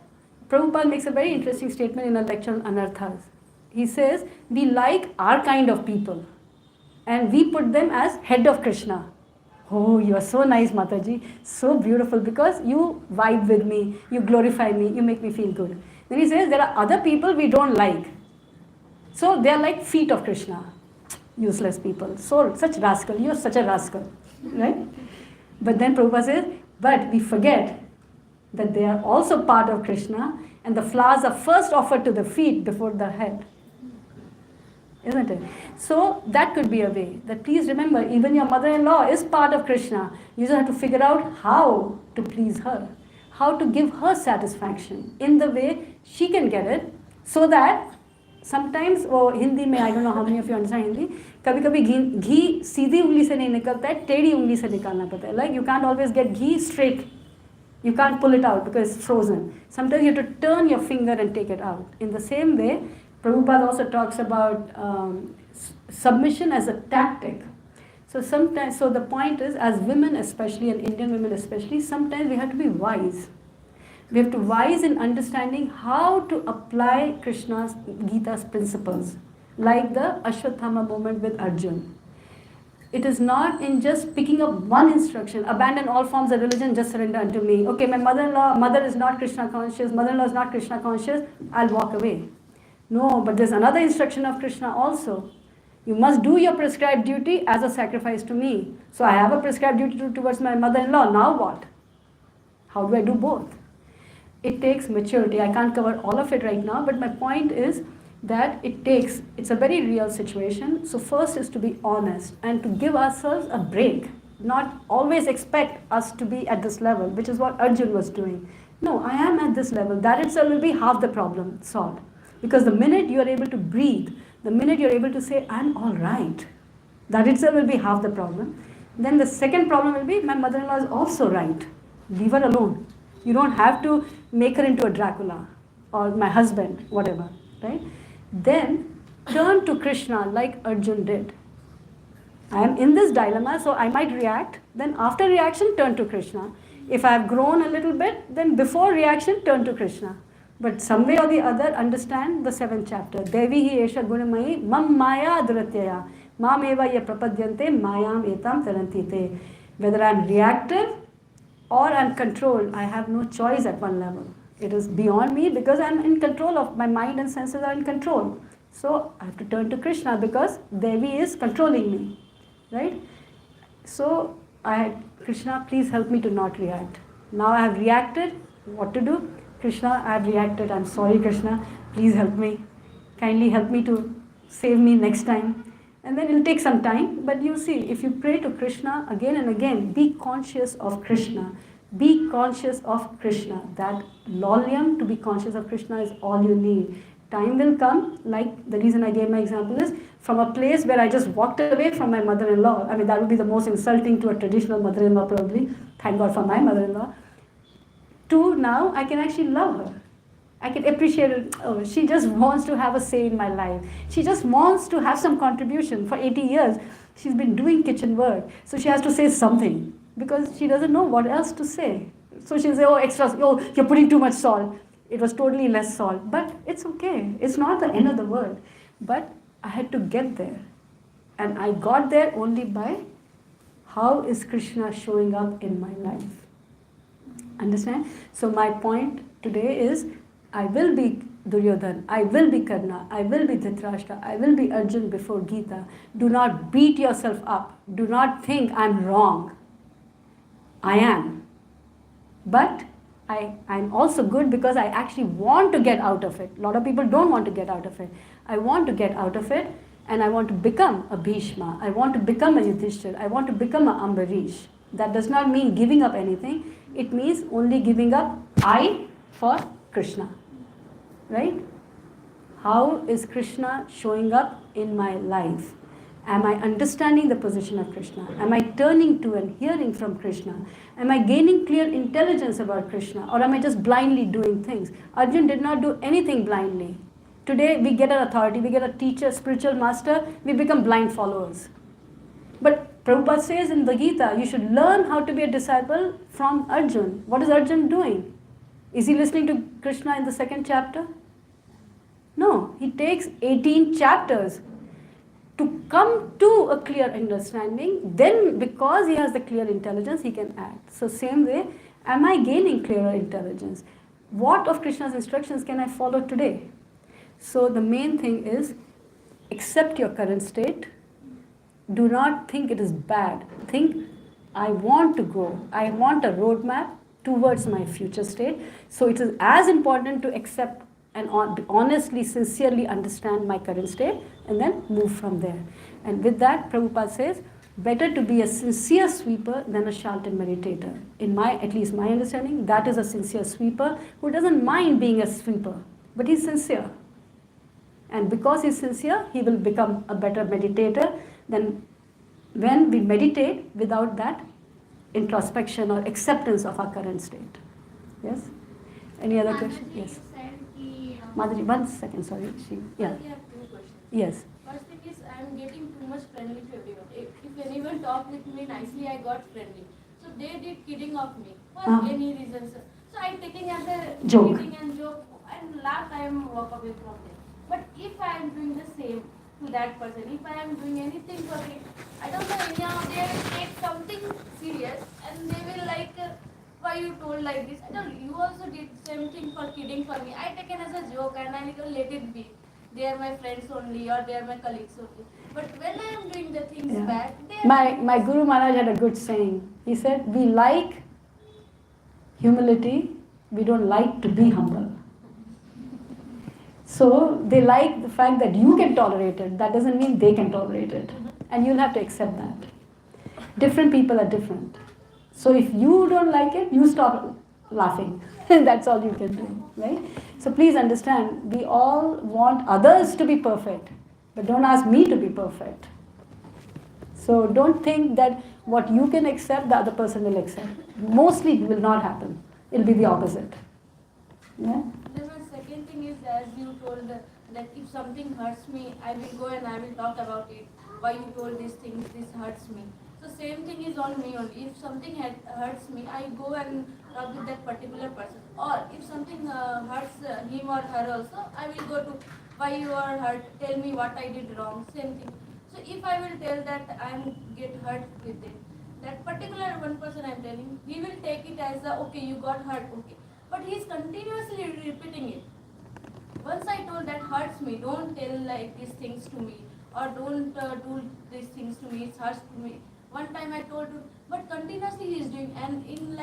Prabhupada makes a very interesting statement in a lecture on Anarthas. He says, we like our kind of people and we put them as head of Krishna. Oh, you are so nice, Mataji, so beautiful, because you vibe with me, you glorify me, you make me feel good. Then he says, there are other people we don't like. So they are like feet of Krishna. Useless people. So, such rascal, you are such a rascal. Right? But then Prabhupada says, but we forget that they are also part of Krishna, and the flowers are first offered to the feet before the head. Isn't it? So that could be a way. That please remember, even your mother-in-law is part of Krishna. You just have to figure out how to please her, how to give her satisfaction in the way she can get it, so that sometimes, Hindi mein, I don't know how many of you understand Hindi, kabhi ghee सीधी उंगली से नहीं निकलता है, टेढ़ी उंगली से निकालना पड़ता है. Like you can't always get ghee straight. You can't pull it out because it's frozen. Sometimes you have to turn your finger and take it out. In the same way, Prabhupada also talks about submission as a tactic. So sometimes, so the point is, as women especially, and Indian women especially, sometimes we have to be wise. We have to wise in understanding how to apply Krishna's Gita's principles, like the Ashwatthama moment with Arjun. It is not in just picking up one instruction, abandon all forms of religion, just surrender unto me. Okay, my mother is not Krishna conscious, mother-in-law is not Krishna conscious, I'll walk away. No, but there's another instruction of Krishna also. You must do your prescribed duty as a sacrifice to me. So I have a prescribed duty towards my mother-in-law, now what? How do I do both? It takes maturity. I can't cover all of it right now, but my point is that it's a very real situation. So first is to be honest and to give ourselves a break. Not always expect us to be at this level, which is what Arjun was doing. No, I am at this level. That itself will be half the problem solved. Because the minute you are able to breathe, the minute you're able to say, I'm all right, that itself will be half the problem. Then the second problem will be, my mother-in-law is also right. Leave her alone. You don't have to make her into a Dracula or my husband, whatever, right? Then turn to Krishna like Arjun did. I am in this dilemma, so I might react. Then after reaction, turn to Krishna. If I have grown a little bit, then before reaction, turn to Krishna. But some way or the other, understand the 7th chapter. Devi hi esha gunamayi mam maya aduratyaya mam eva ye prapadyante mayam etam taranti te. Whether I am reactive or I am controlled, I have no choice at one level. It is beyond me because I am in control of my mind and senses are in control. So I have to turn to Krishna because Devi is controlling me, right? So Krishna, please help me to not react. Now I have reacted. What to do? Krishna, I have reacted. I'm sorry, Krishna. Please help me. Kindly help me to save me next time. And then it will take some time. But you see, if you pray to Krishna again and again, be conscious of Krishna. Be conscious of Krishna. That volume to be conscious of Krishna is all you need. Time will come, like the reason I gave my example is, from a place where I just walked away from my mother-in-law. I mean, that would be the most insulting to a traditional mother-in-law probably. Thank God for my mother-in-law. To now, I can actually love her. I can appreciate it. Oh, she just wants to have a say in my life. She just wants to have some contribution. For 80 years, she's been doing kitchen work. So she has to say something because she doesn't know what else to say. So she'll say, oh, extra, oh, you're putting too much salt. It was totally less salt. But it's okay. It's not the end of the world. But I had to get there. And I got there only by how is Krishna showing up in my life. Understand? So my point today is I will be Duryodhan, I will be Karna, I will be Dhritarashtra, I will be Arjun before Gita. Do not beat yourself up. Do not think I'm wrong. I am. But I'm also good because I actually want to get out of it. A lot of people don't want to get out of it. I want to get out of it and I want to become a Bhishma. I want to become a Yudhishthir. I want to become a Ambarish. That does not mean giving up anything. It means only giving up I for Krishna. Right? How is Krishna showing up in my life? Am I understanding the position of Krishna? Am I turning to and hearing from Krishna? Am I gaining clear intelligence about Krishna? Or am I just blindly doing things? Arjun did not do anything blindly. Today we get an authority, we get a teacher, spiritual master, we become blind followers. But Prabhupada says in the Gita, you should learn how to be a disciple from Arjun. What is Arjun doing? Is he listening to Krishna in the second chapter? No, he takes 18 chapters to come to a clear understanding. Then because he has the clear intelligence, he can act. So same way, am I gaining clearer intelligence? What of Krishna's instructions can I follow today? So the main thing is accept your current state. Do not think it is bad. Think, I want to grow. I want a roadmap towards my future state. So it is as important to accept and honestly, sincerely understand my current state and then move from there. And with that, Prabhupada says, better to be a sincere sweeper than a charlatan meditator. In my, at least my understanding, that is a sincere sweeper who doesn't mind being a sweeper, but he's sincere. And because he's sincere, he will become a better meditator than when we meditate without that introspection or acceptance of our current state. Yes? Any other question? Yes. Mataji, 1 second, sorry. Yeah. I have 2 questions. Yes. First thing is, I am getting too much friendly to everyone. If anyone talk with me nicely, I got friendly. So they did kidding of me for any reason. So I taking as a joke. kidding and joke and laugh. I am walk away from them. But if I am doing the same to that person, if I am doing anything for it, I don't know, anyhow they will take something serious and they will like. Why you told like this? I don't. You also did same thing for kidding for me. I take it as a joke and I let it be. They are my friends only or they are my colleagues only. But when I am doing the things bad, my Guru Maharaj had a good saying. He said, we like humility, we don't like to be humble. So they like the fact that you can tolerate it. That doesn't mean they can tolerate it. And you'll have to accept that. Different people are different. So if you don't like it, you stop laughing. That's all you can do, right? So please understand, we all want others to be perfect, but don't ask me to be perfect. So don't think that what you can accept, the other person will accept. Mostly it will not happen. It'll be the opposite. Yeah? Then my second thing is, as you told that if something hurts me, I will go and I will talk about it. Why you told these things, this hurts me. So same thing is on me only. If something hurts me, I go and talk with that particular person. Or if something hurts him or her also, I will go to why you are hurt, tell me what I did wrong, same thing. So if I will tell that I am get hurt with it, that particular one person I am telling, he will take it as a, okay, you got hurt, okay. But he is continuously repeating it. Once I told that hurts me, don't tell like these things to me, or don't do these things to me, it hurts to me. One time I told him, but continuously he is doing, and in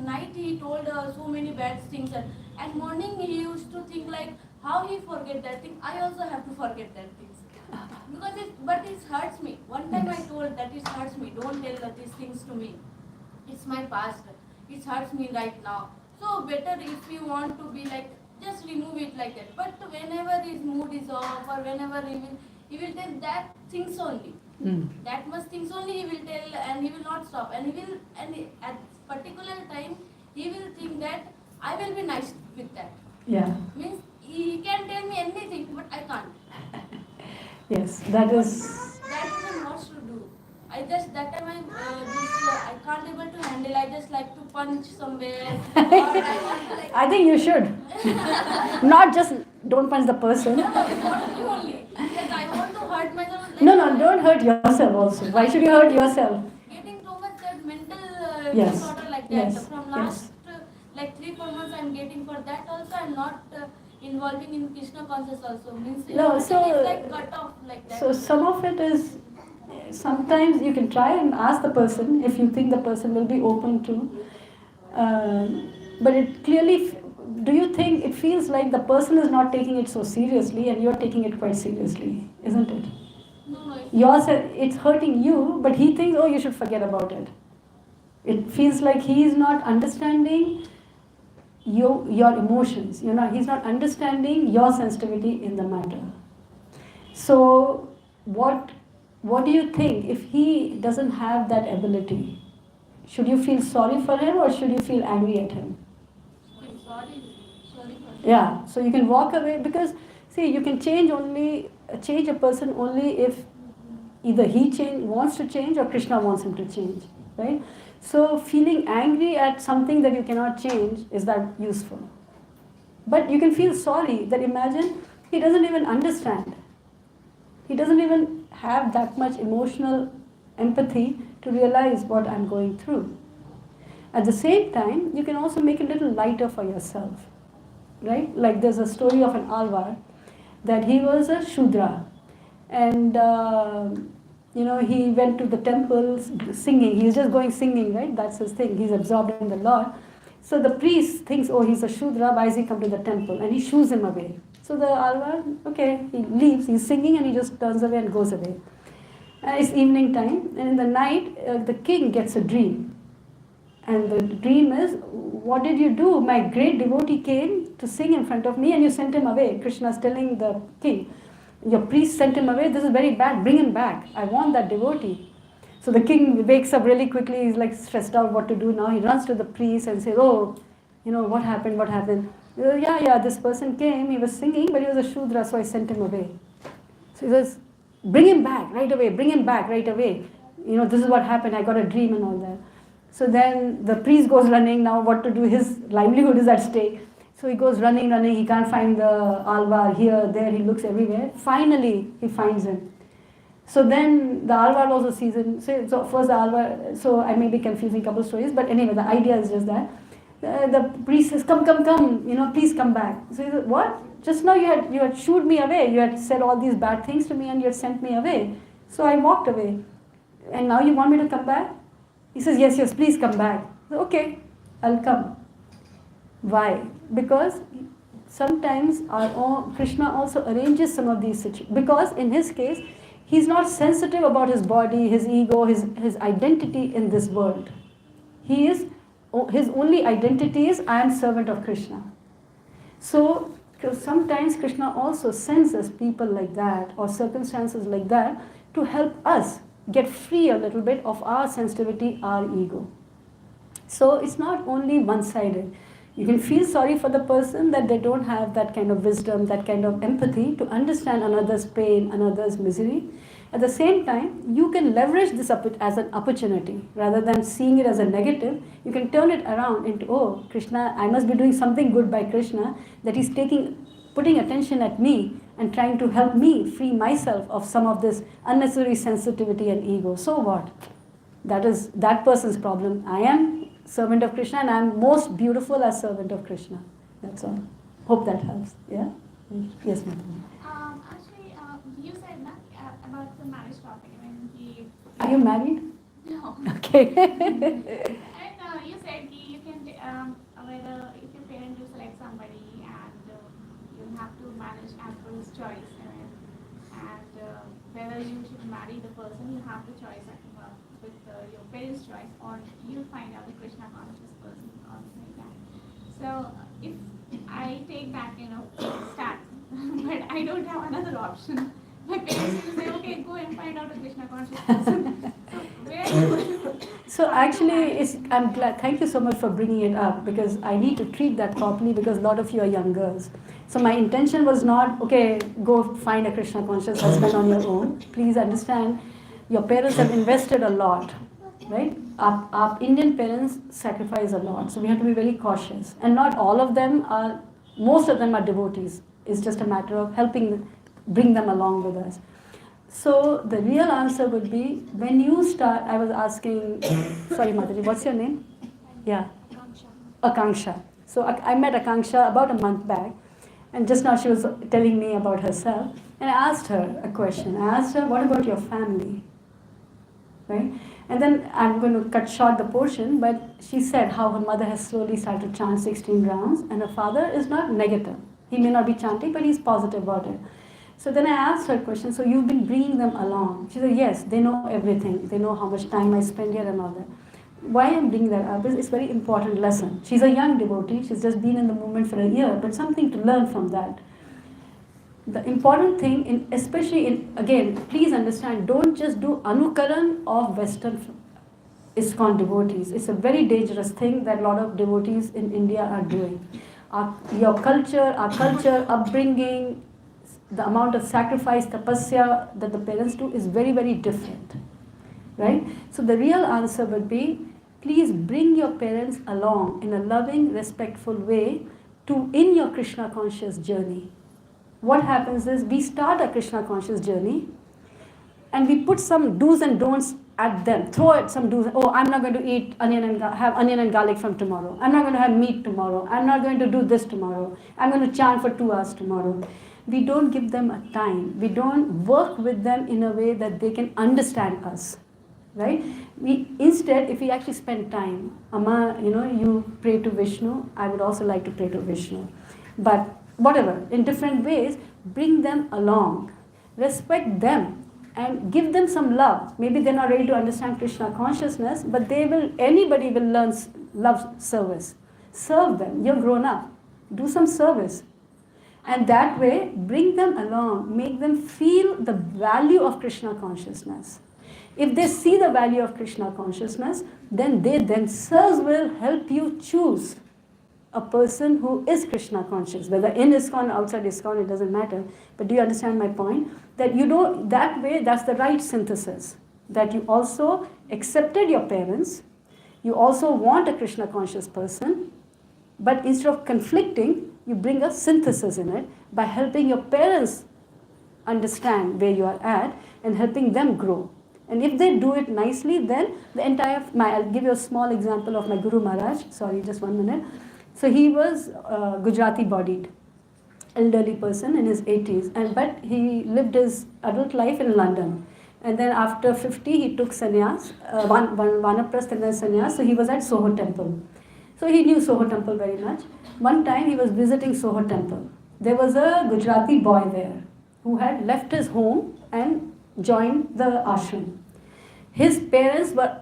night he told so many bad things, and morning he used to think like how he forget that thing. I also have to forget that things because it hurts me. One time I told that it hurts me. Don't tell these things to me. It's my past. It hurts me right now. So better if you want to be like, just remove it like that. But whenever his mood is off or whenever he will tell that things only. That much things only he will tell, and he will not stop. And at particular time he will think that I will be nice with that. Yeah. Means he can tell me anything, but I can't. Yes, that is. That is what to do. I just that time I can't able to handle. I just like to punch somewhere. Or I want to like. I think you should. Not just don't punch the person. No, not you only. Because I want to hurt myself. Like, No, don't hurt yourself also. Why should you hurt yourself? Getting too much that mental Yes. disorder like that. Yes. From last like 3-4 months I'm getting for that also. I'm not involving in Krishna conscious also. Means No, so it's like cut off like that. So some of it is, sometimes you can try and ask the person if you think the person will be open to. But it clearly, do you think it feels like the person is not taking it so seriously and you're taking it quite seriously, isn't it? No. It's hurting you, but he thinks, oh, you should forget about it. It feels like he is not understanding your emotions. He's not understanding your sensitivity in the matter. So what do you think if he doesn't have that ability? Should you feel sorry for him or should you feel angry at him? Sorry for him. Yeah, so you can walk away, because see, you can change a person only if either he wants to change or Krishna wants him to change, right? So feeling angry at something that you cannot change, is that useful? But you can feel sorry that, imagine, he doesn't even understand. He doesn't even have that much emotional empathy to realize what I'm going through. At the same time, you can also make it a little lighter for yourself, right? Like there's a story of an Alvar, that he was a Shudra, and he went to the temples singing. He's just going singing, right? That's his thing. He's absorbed in the Lord. So the priest thinks, oh, he's a Shudra, why has he come to the temple? And he shoos him away. So the Alvar, okay, he leaves, he's singing, and he just turns away and goes away. It's evening time, and in the night, the king gets a dream. And the dream is, what did you do? My great devotee came to sing in front of me and you sent him away. Krishna's telling the king, your priest sent him away, this is very bad, bring him back. I want that devotee. So the king wakes up really quickly, he's like stressed out what to do now. He runs to the priest and says, oh, what happened? He says, yeah, this person came, he was singing, but he was a Shudra, so I sent him away. So he says, bring him back right away. This is what happened, I got a dream and all that. So then the priest goes running now, what to do, his livelihood is at stake. So he goes running, he can't find the Alvar here, there, he looks everywhere. Finally, he finds him. So then the Alvar also sees him. So first the Alvar, so I may be confusing a couple of stories, but anyway, the idea is just that. The priest says, come, please come back. So he says, what? Just now you had shooed me away, you had said all these bad things to me and you had sent me away. So I walked away. And now you want me to come back? He says, yes, please come back. So, okay, I'll come. Why? Because sometimes Krishna also arranges some of these situations. Because in his case, he's not sensitive about his body, his ego, his identity in this world. His only identity is, I am servant of Krishna. So sometimes Krishna also sends us people like that or circumstances like that to help us get free a little bit of our sensitivity, our ego. So it's not only one-sided. You can feel sorry for the person that they don't have that kind of wisdom, that kind of empathy to understand another's pain, another's misery. At the same time, you can leverage this as an opportunity. Rather than seeing it as a negative, you can turn it around into, oh, Krishna, I must be doing something good by Krishna, that he's putting attention at me and trying to help me free myself of some of this unnecessary sensitivity and ego. So what? That is that person's problem. I am servant of Krishna and I am most beautiful as servant of Krishna. That's all. Hope that helps. Yeah? Yes, Mataji. Actually, you said about the marriage topic when he... Are you married? No. Okay. And you said you can, whether if your parent do select somebody and you have to manage as per his choice, and whether you should marry the person, you have the choice with your parents' choice, or you'll find out a Krishna conscious person or something like that. So if I take that, start, but I don't have another option. My parents will say, okay, go and find out a Krishna conscious person. So where So actually, I'm glad. Thank you so much for bringing it up, because I need to treat that properly, because a lot of you are young girls. So my intention was not, okay, go find a Krishna conscious husband on your own. Please understand, your parents have invested a lot, right? Our Indian parents sacrifice a lot, so we have to be very cautious. And not all of them are, most of them are devotees. It's just a matter of helping bring them along with us. So the real answer would be, when you start, I was asking, sorry Mataji, what's your name? Yeah. Akanksha. So I met Akanksha about a month back, and just now she was telling me about herself, and I asked her a question. I asked her, what about your family? Right? And then I'm going to cut short the portion, but she said how her mother has slowly started to chant 16 rounds, and her father is not negative. He may not be chanting, but he's positive about it. So then I asked her a question, so you've been bringing them along. She said, yes, they know everything. They know how much time I spend here and all that. Why I'm bringing that up is it's a very important lesson. She's a young devotee. She's just been in the movement for a year, but something to learn from that. The important thing, especially in, again, please understand, don't just do anukaran of Western ISKCON devotees. It's a very dangerous thing that a lot of devotees in India are doing. Your culture, our culture, upbringing, the amount of sacrifice, tapasya that the parents do is very, very different, right? So the real answer would be, please bring your parents along in a loving, respectful way in your Krishna conscious journey. What happens is, we start a Krishna conscious journey and we put some do's and don'ts at them. Throw it some do's. Oh, I'm not going to eat have onion and garlic from tomorrow. I'm not going to have meat tomorrow. I'm not going to do this tomorrow. I'm going to chant for 2 hours tomorrow. We don't give them a time. We don't work with them in a way that they can understand us, right? Instead, if we actually spend time, Amma, you pray to Vishnu, I would also like to pray to Vishnu. But whatever, in different ways, bring them along, respect them, and give them some love. Maybe they're not ready to understand Krishna consciousness, but anybody will learn love service. Serve them. You're grown up. Do some service. And that way, bring them along, make them feel the value of Krishna consciousness. If they see the value of Krishna consciousness, then they themselves will help you choose a person who is Krishna conscious, whether in ISKCON, outside ISKCON, it doesn't matter. But do you understand my point? That that way, that's the right synthesis. That you also accepted your parents, you also want a Krishna conscious person, but instead of conflicting, you bring a synthesis in it by helping your parents understand where you are at and helping them grow. And if they do it nicely, then I'll give you a small example of my Guru Maharaj. Sorry, just 1 minute. So he was Gujarati bodied, elderly person in his 80s, but he lived his adult life in London. And then after 50, he took sannyas, vanaprastha and then sannyas. So he was at Soho Temple. So he knew Soho Temple very much. One time he was visiting Soho Temple. There was a Gujarati boy there who had left his home and joined the ashram. His parents were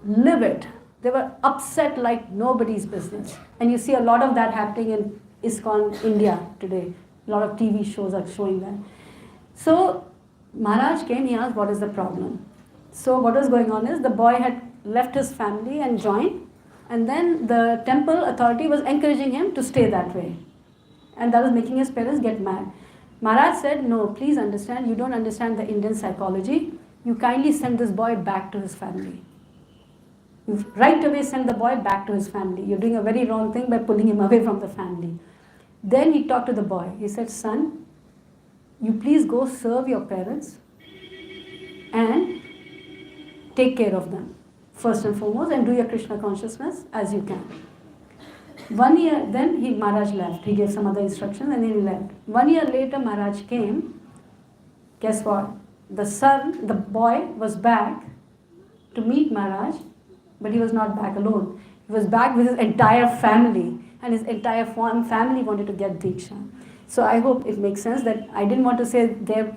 livid. They were upset like nobody's business. And you see a lot of that happening in ISKCON India today. A lot of TV shows are showing that. So Maharaj came, he asked, what is the problem? So what was going on is, the boy had left his family and joined, and then the temple authority was encouraging him to stay that way. And that was making his parents get mad. Maharaj said, no, please understand, you don't understand the Indian psychology. You kindly send this boy back to his family. You right away send the boy back to his family. You're doing a very wrong thing by pulling him away from the family. Then he talked to the boy. He said, son, you please go serve your parents and take care of them, first and foremost, and do your Krishna consciousness as you can. 1 year, then Maharaj left. He gave some other instructions and then he left. 1 year later, Maharaj came. Guess what? The boy was back to meet Maharaj, but he was not back alone. He was back with his entire family, and his entire family wanted to get Diksha. So I hope it makes sense that I didn't want to say there,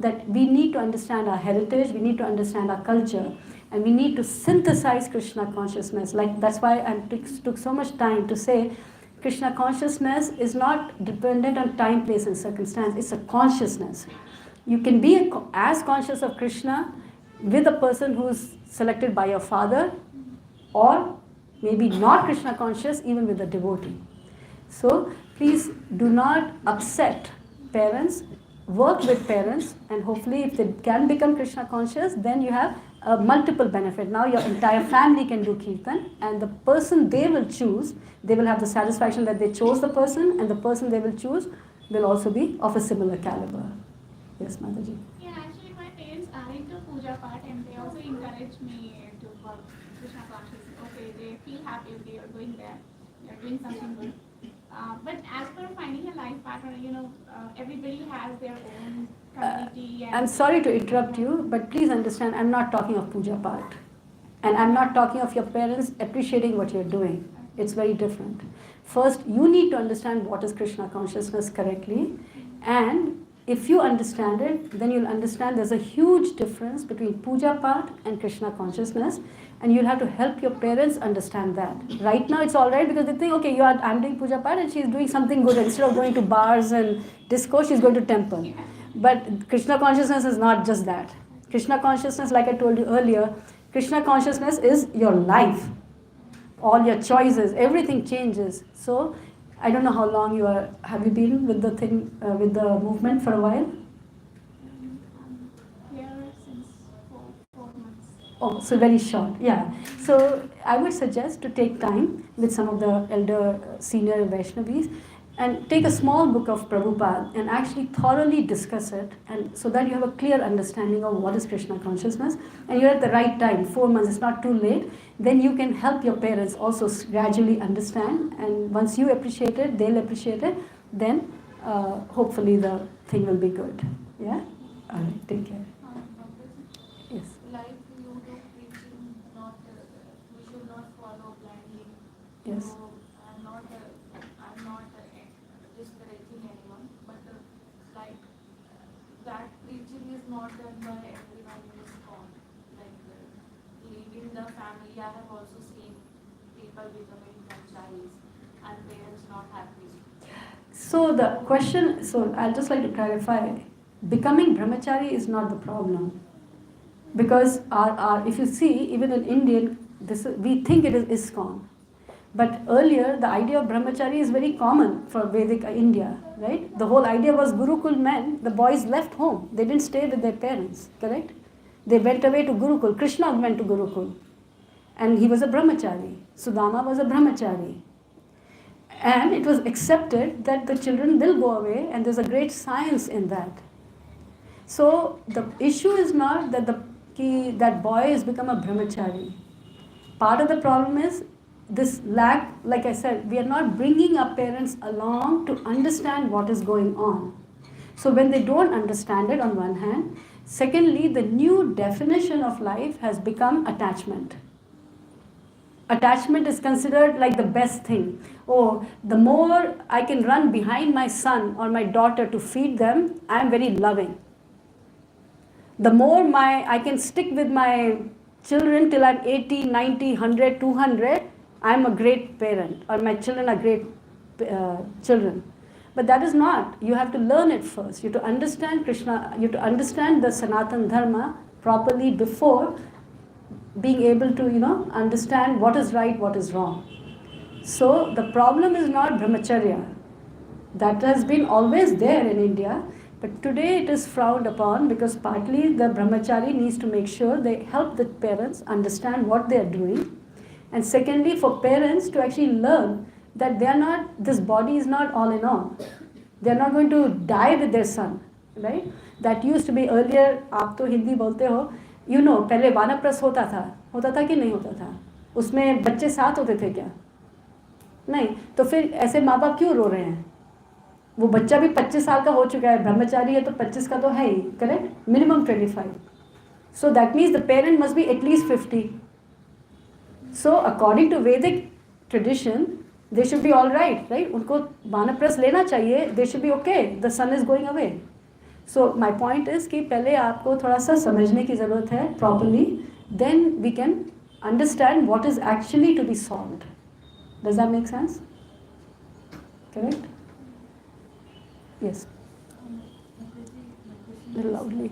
that we need to understand our heritage, we need to understand our culture, and we need to synthesize Krishna consciousness. That's why I took so much time to say Krishna consciousness is not dependent on time, place, and circumstance. It's a consciousness. You can be as conscious of Krishna with a person who is selected by your father, or maybe not Krishna conscious even with a devotee. So please do not upset parents, work with parents, and hopefully if they can become Krishna conscious, then you have a multiple benefit. Now your entire family can do kirtan, and the person they will choose, they will have the satisfaction that they chose the person, and the person they will choose will also be of a similar caliber. Yes, Mataji. Yeah, actually my parents are into puja part and they also encourage me to work Krishna consciousness. Okay, they feel happy if they are going there, they are doing something good. But as for finding a life partner, everybody has their own community. I'm sorry to interrupt you, but please understand, I'm not talking of puja part. And I'm not talking of your parents appreciating what you're doing. It's very different. First, you need to understand what is Krishna consciousness correctly. And if you understand it, then you'll understand there's a huge difference between puja part and Krishna consciousness. And you'll have to help your parents understand that. Right now it's all right because they think, okay, I'm doing puja part and she's doing something good. Instead of going to bars and disco, she's going to temple. But Krishna consciousness is not just that. Krishna consciousness, like I told you earlier, Krishna consciousness is your life. All your choices, everything changes. So, I don't know how long have you been with the thing, with the movement for a while? Here since four months. Oh, so very short, yeah. So, I would suggest to take time with some of the elder senior Vaishnavis and take a small book of Prabhupada and actually thoroughly discuss it, and so that you have a clear understanding of what is Krishna consciousness, and you're at the right time, 4 months, it's not too late. Then you can help your parents also gradually understand, and once you appreciate it, they'll appreciate it, then hopefully the thing will be good. Yeah? All right, take care. Yes. Like you do preaching, not we should not follow blindly. Yes. So I'm not discouraging anyone, but like that preaching is not done by everyone in this form. Like leaving the family, I have also seen people becoming Matajis and parents not happy. So the question, so I'll just like to clarify, becoming brahmachari is not the problem. Because if you see, even in Indian, we think it is ISKCON. But earlier, the idea of brahmachari is very common for Vedic India, right? The whole idea was Gurukul men, the boys left home. They didn't stay with their parents, correct? They went away to Gurukul. Krishna went to Gurukul. And he was a brahmachari. Sudama was a brahmachari. And it was accepted that the children will go away, and there's a great science in that. So the issue is not that that boy has become a brahmachari. Part of the problem is this lack, like I said, we are not bringing our parents along to understand what is going on. So when they don't understand it on one hand, secondly, the new definition of life has become attachment. Attachment is considered like the best thing. Oh, the more I can run behind my son or my daughter to feed them, I am very loving. The more I can stick with my children till I'm 80, 90, 100, 200, I'm a great parent, or my children are great children. But that is not. You have to learn it first. You have to understand Krishna, you have to understand the Sanatan Dharma properly before being able to, understand what is right, what is wrong. So the problem is not brahmacharya. That has been always there in India, but today it is frowned upon because partly the brahmachari needs to make sure they help the parents understand what they are doing. And secondly, for parents to actually learn that they are not, this body is not all in all. They are not going to die with their son, right? That used to be earlier, आप तो हिंदी बोलते हो, पहले वानप्रस्थ होता था कि नहीं होता था? उसमें बच्चे साथ होते थे क्या? नहीं, तो फिर ऐसे माँ बाप क्यों रो रहे हैं? वो बच्चा भी 25 साल का हो चुका है, ब्रह्मचारी है तो 25 का तो है ही, correct? Minimum 25. So that means the parent must be at least 50. So according to Vedic tradition, they should be all right? उनको वानप्रस्थ लेना चाहिए, they should be okay. The son is going away. So my point is कि पहले आपको थोड़ा सा समझने की ज़रूरत है properly, then we can understand what is actually to be solved. Does that make sense? Correct? Yes. My question little loudly.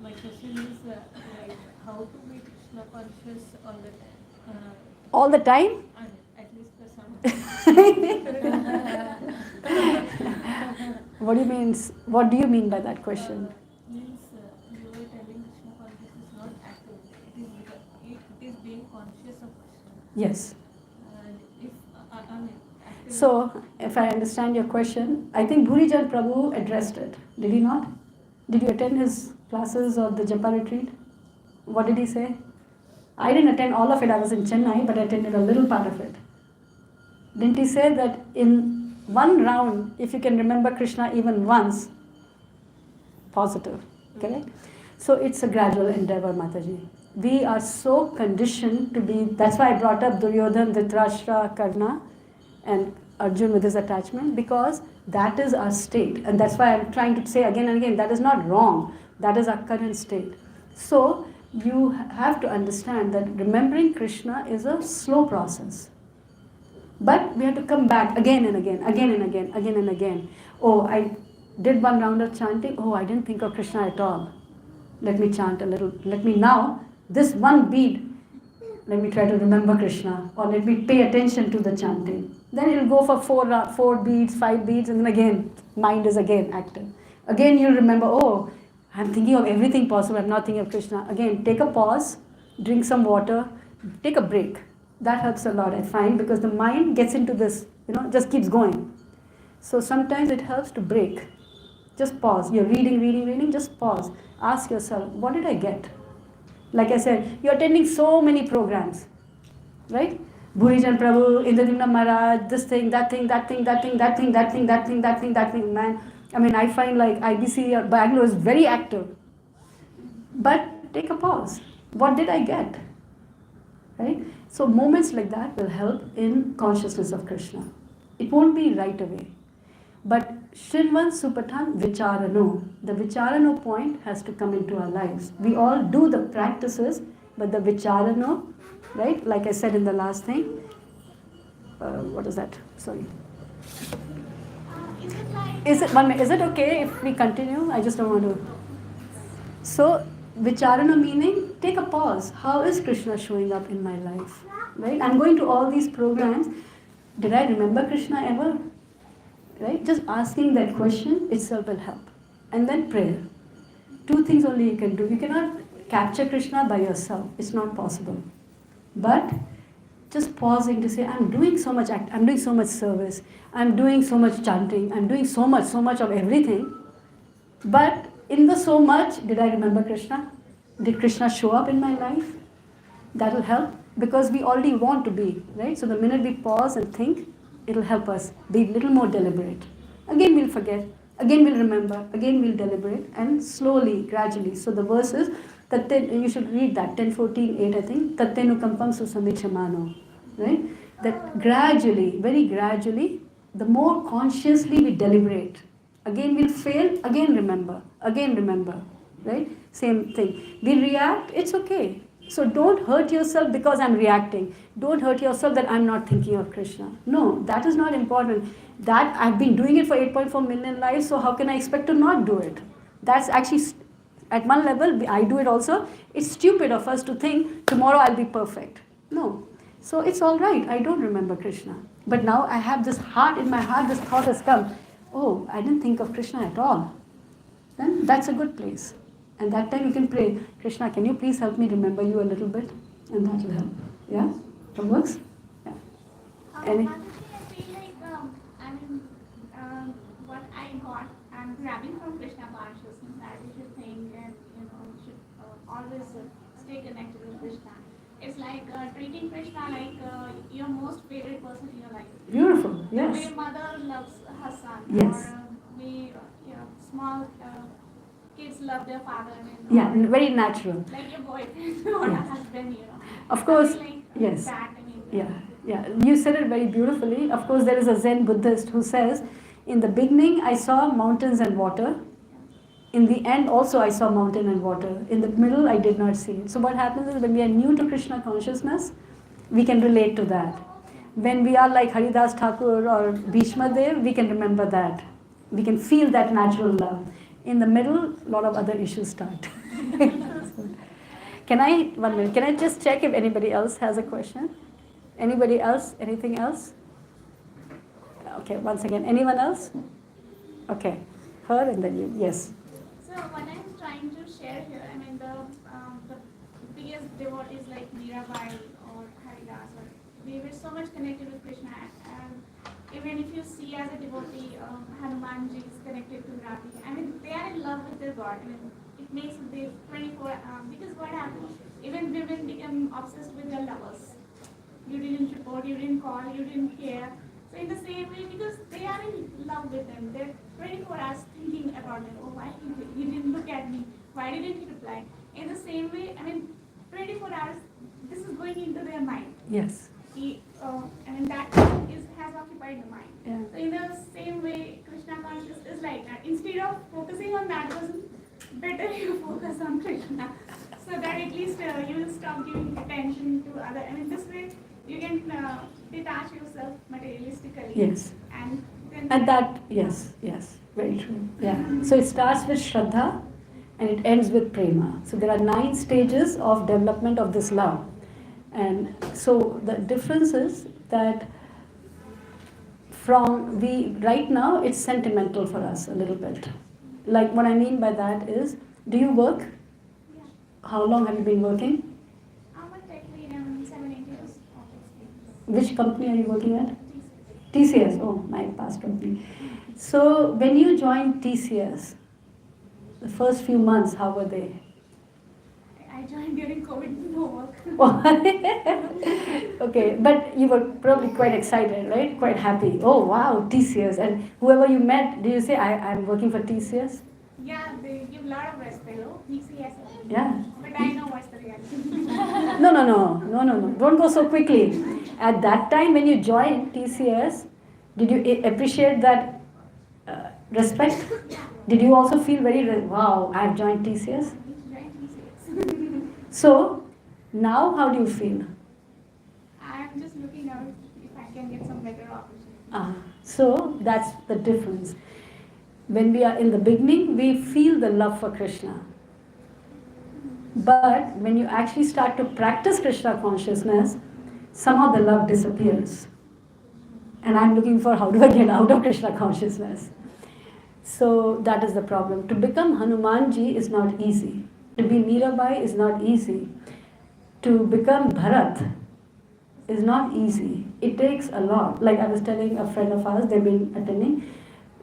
My question is like how to be Krishna conscious all the time. All the time? At least for some. What do you mean? What do you mean by that question? Means you were telling Krishna conscious is not active. It is being conscious of Krishna. Yes. And if I mean active. So, if I understand your question, I think Bhurijan Prabhu addressed it. Did he not? Did you attend his classes or the Japa retreat? What did he say? I didn't attend all of it. I was in Chennai, but I attended a little part of it. Didn't he say that in one round, if you can remember Krishna even once, positive, correct? So it's a gradual endeavor, Mataji. We are so conditioned to be, that's why I brought up Duryodhan, Dhritarashtra, Karna, and Arjun with his attachment, because that is our state. And that's why I'm trying to say again and again, that is not wrong. That is our current state. So you have to understand that remembering Krishna is a slow process. But we have to come back again and again, again and again, again and again. Oh, I did one round of chanting. Oh, I didn't think of Krishna at all. Let me chant a little. Let me now, this one beat, let me try to remember Krishna. Or let me pay attention to the chanting. Then it will go for four beats, 5 beats, and then again, mind is again active. Again you'll remember, oh, I'm thinking of everything possible. I'm not thinking of Krishna. Again, take a pause, drink some water, take a break. That helps a lot, I find, because the mind gets into this, just keeps going. So sometimes it helps to break. Just pause. You're reading, just pause. Ask yourself, what did I get? Like I said, you're attending so many programs, right? Bhurijan Prabhu, Indradimna Maharaj, this thing, that thing, that thing, that thing, that thing, that thing, that thing, that thing, that thing, man. I mean, I find like IBC or Bangalore is very active. But take a pause. What did I get? Right? So moments like that will help in consciousness of Krishna. It won't be right away. But Shinvan Supatan Vicharano. The Vicharano point has to come into our lives. We all do the practices, but the Vicharano, right? Like I said in the last thing. What is that? Sorry. Is it okay if we continue? I just don't want to. So, Vicharana meaning, take a pause. How is Krishna showing up in my life? Right? I'm going to all these programs. Did I remember Krishna ever? Right? Just asking that question itself will help. And then prayer. 2 things only you can do. You cannot capture Krishna by yourself. It's not possible. But just pausing to say, I'm doing so much act, I'm doing so much service, I'm doing so much chanting, I'm doing so much of everything. But in the so much, did I remember Krishna? Did Krishna show up in my life? That will help, because we already want to be, right? So the minute we pause and think, it will help us be a little more deliberate. Again we'll forget, again we'll remember, again we'll deliberate, and slowly, gradually. So the verse is, you should read that, 10:14:8 I think, Tattenu kampam susamichamano, right? That gradually, very gradually, the more consciously we deliberate, again we'll fail, again remember, right? Same thing. We react, it's okay. So don't hurt yourself because I'm reacting. Don't hurt yourself that I'm not thinking of Krishna. No, that is not important. That I've been doing it for 8.4 million lives, so how can I expect to not do it? That's actually, at one level, I do it also. It's stupid of us to think, tomorrow I'll be perfect. No. So it's all right, I don't remember Krishna. But now I have this heart, in my heart, this thought has come, oh, I didn't think of Krishna at all. Then that's a good place. And that time you can pray, Krishna, can you please help me remember you a little bit? And that will help. Yeah? That works? Yeah. Any? I feel like, what I got, I'm grabbing from Krishna consciousness that we should think and, should always stay connected with Krishna. It's like treating Krishna like your most favorite person in your life. Beautiful, yes. The way mother loves her son. Yes. Or we, small kids love their father. Yeah, very natural. Like your boyfriend or a Yes. husband, Of course, like yes. that, Yeah. You said it very beautifully. Of course, there is a Zen Buddhist who says, in the beginning I saw mountains and water. In the end also I saw mountain and water. In the middle I did not see it. So what happens is when we are new to Krishna consciousness, we can relate to that. When we are like Haridas Thakur or Bhishma Dev, we can remember that. We can feel that natural love. In the middle, a lot of other issues start. One minute, can I just check if anybody else has a question? Anybody else? Anything else? Okay, once again, anyone else? Okay, her and then you, yes. So what I'm trying to share here, I mean the biggest devotees like Mirabai or Haridas, or they were so much connected with Krishna. And even if you see as a devotee, Hanumanji is connected to Radhi. I mean, they are in love with their God. I mean, it makes the 24, because what happens, even women become obsessed with their lovers. You didn't report, you didn't call, you didn't care. So in the same way, because they are in love with them, they're 24 hours thinking about them. Oh, why he didn't look at me? Why didn't he reply? In the same way, I mean, 24 hours, this is going into their mind. Yes. I mean, that has occupied the mind. Yeah. So in the same way, Krishna conscious is like that. Instead of focusing on that person, better you focus on Krishna, so that at least you will stop giving attention to other. I mean, this way you can detach yourself materialistically. Yes. And then. And that, yes, very true. Yeah. So it starts with Shraddha and it ends with Prema. So there are 9 stages of development of this love. And so the difference is that right now it's sentimental for us a little bit. Like what I mean by that is, do you work? Yeah. How long have you been working? I'm a tech lead in 7-8 years of experience. Which company are you working at? TCS. Oh, my past company. So when you joined TCS, the first few months, how were they? I joined during COVID, no work. Okay, but you were probably quite excited, right? Quite happy. Oh wow, TCS. And whoever you met, did you say, I'm working for TCS? Yeah, they give a lot of respect. Oh, TCS. Yeah. But I know what's the reality. No. Don't go so quickly. At that time when you joined TCS, did you appreciate that respect? Did you also feel wow, I've joined TCS? So, now how do you feel? I'm just looking out if I can get some better opportunity. So, that's the difference. When we are in the beginning, we feel the love for Krishna. But when you actually start to practice Krishna consciousness, somehow the love disappears. And I'm looking for how do I get out of Krishna consciousness. So that is the problem. To become Hanumanji is not easy. To be Mirabai is not easy. To become Bharat is not easy. It takes a lot. Like I was telling a friend of ours, they've been attending.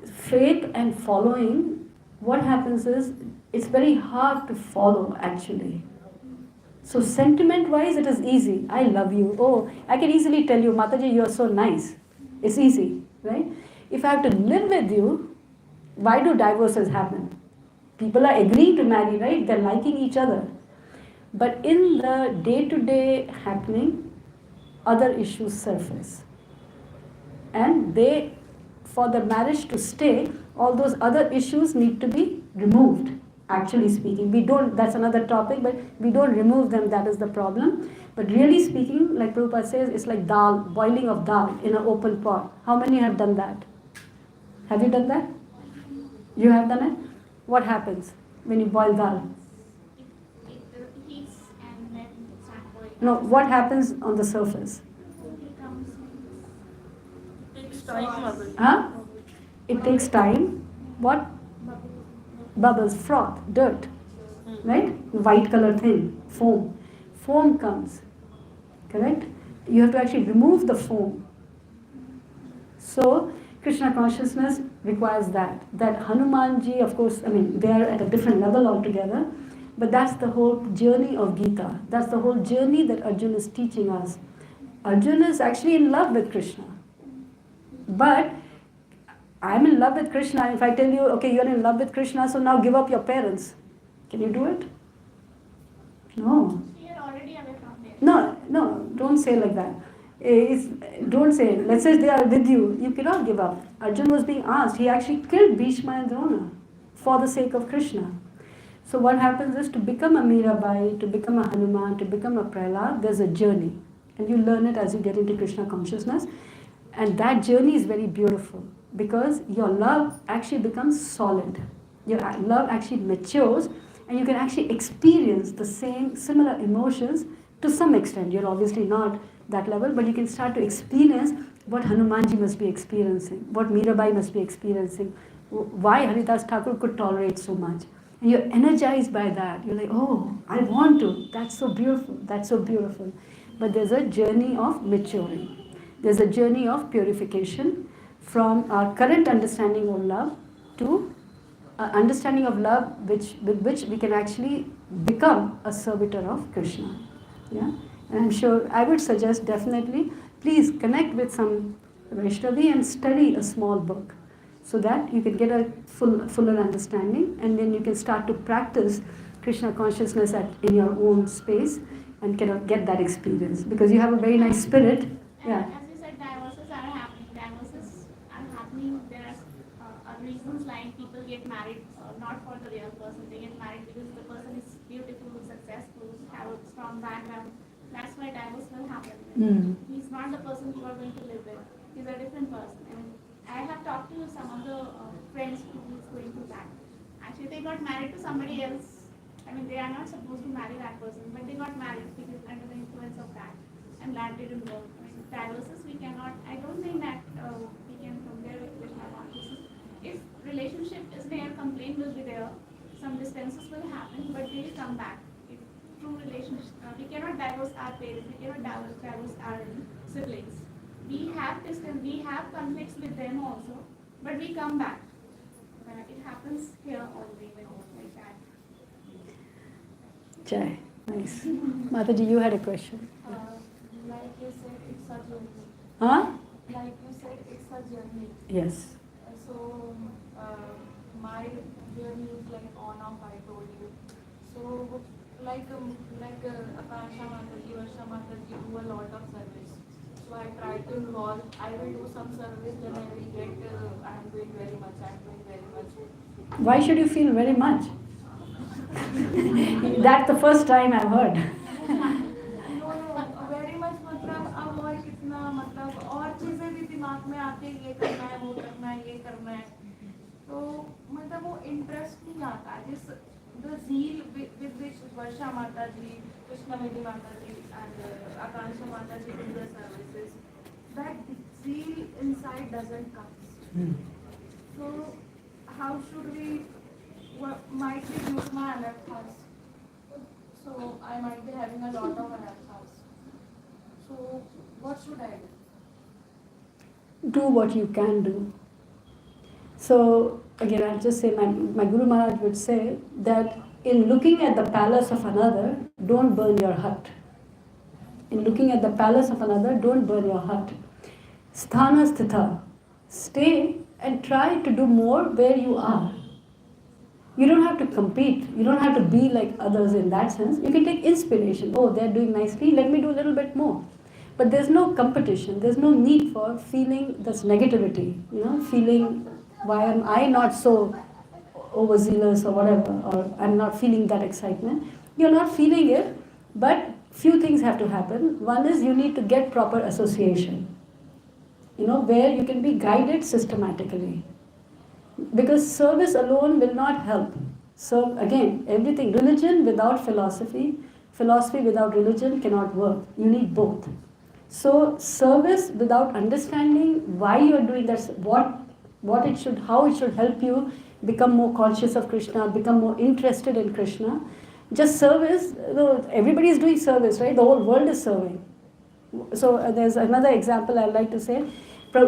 Faith and following, what happens is, it's very hard to follow actually. So sentiment wise, it is easy. I love you. Oh, I can easily tell you, Mataji, you are so nice. It's easy, right? If I have to live with you, why do divorces happen? People are agreeing to marry, right? They're liking each other. But in the day-to-day happening, other issues surface. And for the marriage to stay, all those other issues need to be removed, actually speaking. That's another topic, but we don't remove them, that is the problem. But really speaking, like Prabhupada says, it's like dal, boiling of dal in an open pot. How many have done that? Have you done that? You have done it? What happens when you boil dal? It heats and then it starts boiling. No, what happens on the surface? It comes. Takes time. Huh? It takes time. What? Bubbles, froth, dirt. Right? White color thing, foam. Foam comes. Correct? You have to actually remove the foam. So, Krishna consciousness requires that. That Hanumanji, of course, they are at a different level altogether, but that's the whole journey of Gita. That's the whole journey that Arjuna is teaching us. Arjuna is actually in love with Krishna. But I'm in love with Krishna. If I tell you, okay, you're in love with Krishna, so now give up your parents. Can you do it? No. You're already away from there. No, don't say like that. Don't say it. Let's say they are with you. You cannot give up. Arjuna was being asked. He actually killed Bhishma and Drona for the sake of Krishna. So what happens is, to become a Mirabai, to become a Hanuman, to become a Prahlad, there's a journey. And you learn it as you get into Krishna consciousness. And that journey is very beautiful, because your love actually becomes solid. Your love actually matures, and you can actually experience the similar emotions to some extent. You're obviously not that level, but you can start to experience what Hanumanji must be experiencing, what Mirabai must be experiencing, why Haridas Thakur could tolerate so much. And you're energized by that. You're like, oh, I want to. That's so beautiful. That's so beautiful. But there's a journey of maturing. There's a journey of purification from our current understanding of love to understanding of love with which we can actually become a servitor of Krishna. Yeah? And I'm sure I would suggest definitely please connect with some Vaishnavi and study a small book so that you can get a fuller understanding, and then you can start to practice Krishna consciousness in your own space and get that experience because you have a very nice spirit. Yeah. As you said, divorces are happening. There are reasons like people get married not for the real person. They get married because the person is beautiful, successful, have a strong background. That's why divorce will happen. He's not the person you are going to live with. He's a different person. I mean, I have talked to some of the friends who is going through that. Actually, they got married to somebody else. I mean, they are not supposed to marry that person, but they got married because under the influence of that, and that didn't work. I mean, divorces we cannot. I don't think that we can compare with Krishna consciousness. If relationship is there, complaint will be there. Some distances will happen, but they will come back. If true relationship, we cannot divorce our parents. We cannot divorce our siblings. We have distance, we have conflicts with them also, but we come back. It happens here only like that. Jai, nice. Mataji, you had a question. Like you said, it's a journey. Huh? Like you said, it's a journey. Yes. So my journey is like on off. I told you. So like Akansha Mataji, Varsha Mataji do a lot of service. So I try to involve. I will do some service, then I will get. I am doing very much. I am doing very much. Why should you feel very much? That's the first time I've heard. No, very much मतलब अब और कितना मतलब और चीजें भी दिमाग में आती है ये करना है वो करना है ये करना है तो मतलब वो इंटरेस्ट नहीं आता जिस the zeal with which Varsha Mataji, Krishna Medi Mataji and Akansha Mataji do the services, that zeal inside doesn't come. So how should we, might be due to my anarthas. So I might be having a lot of anarthas. So what should I do? Do what you can do. So again, I'll just say my Guru Maharaj would say that in looking at the palace of another, don't burn your hut. In looking at the palace of another, don't burn your hut. Sthana sthita. Stay and try to do more where you are. You don't have to compete. You don't have to be like others in that sense. You can take inspiration. Oh, they're doing nicely. Let me do a little bit more. But there's no competition. There's no need for feeling this negativity. Feeling why am I not so overzealous or whatever, or I'm not feeling that excitement. You're not feeling it, but few things have to happen. One is you need to get proper association. Where you can be guided systematically. Because service alone will not help. So again, everything, religion without philosophy without religion cannot work. You need both. So service without understanding why you're doing that, how it should help you become more conscious of Krishna, become more interested in Krishna. Just service, everybody is doing service, right? The whole world is serving. So there's another example I'd like to say.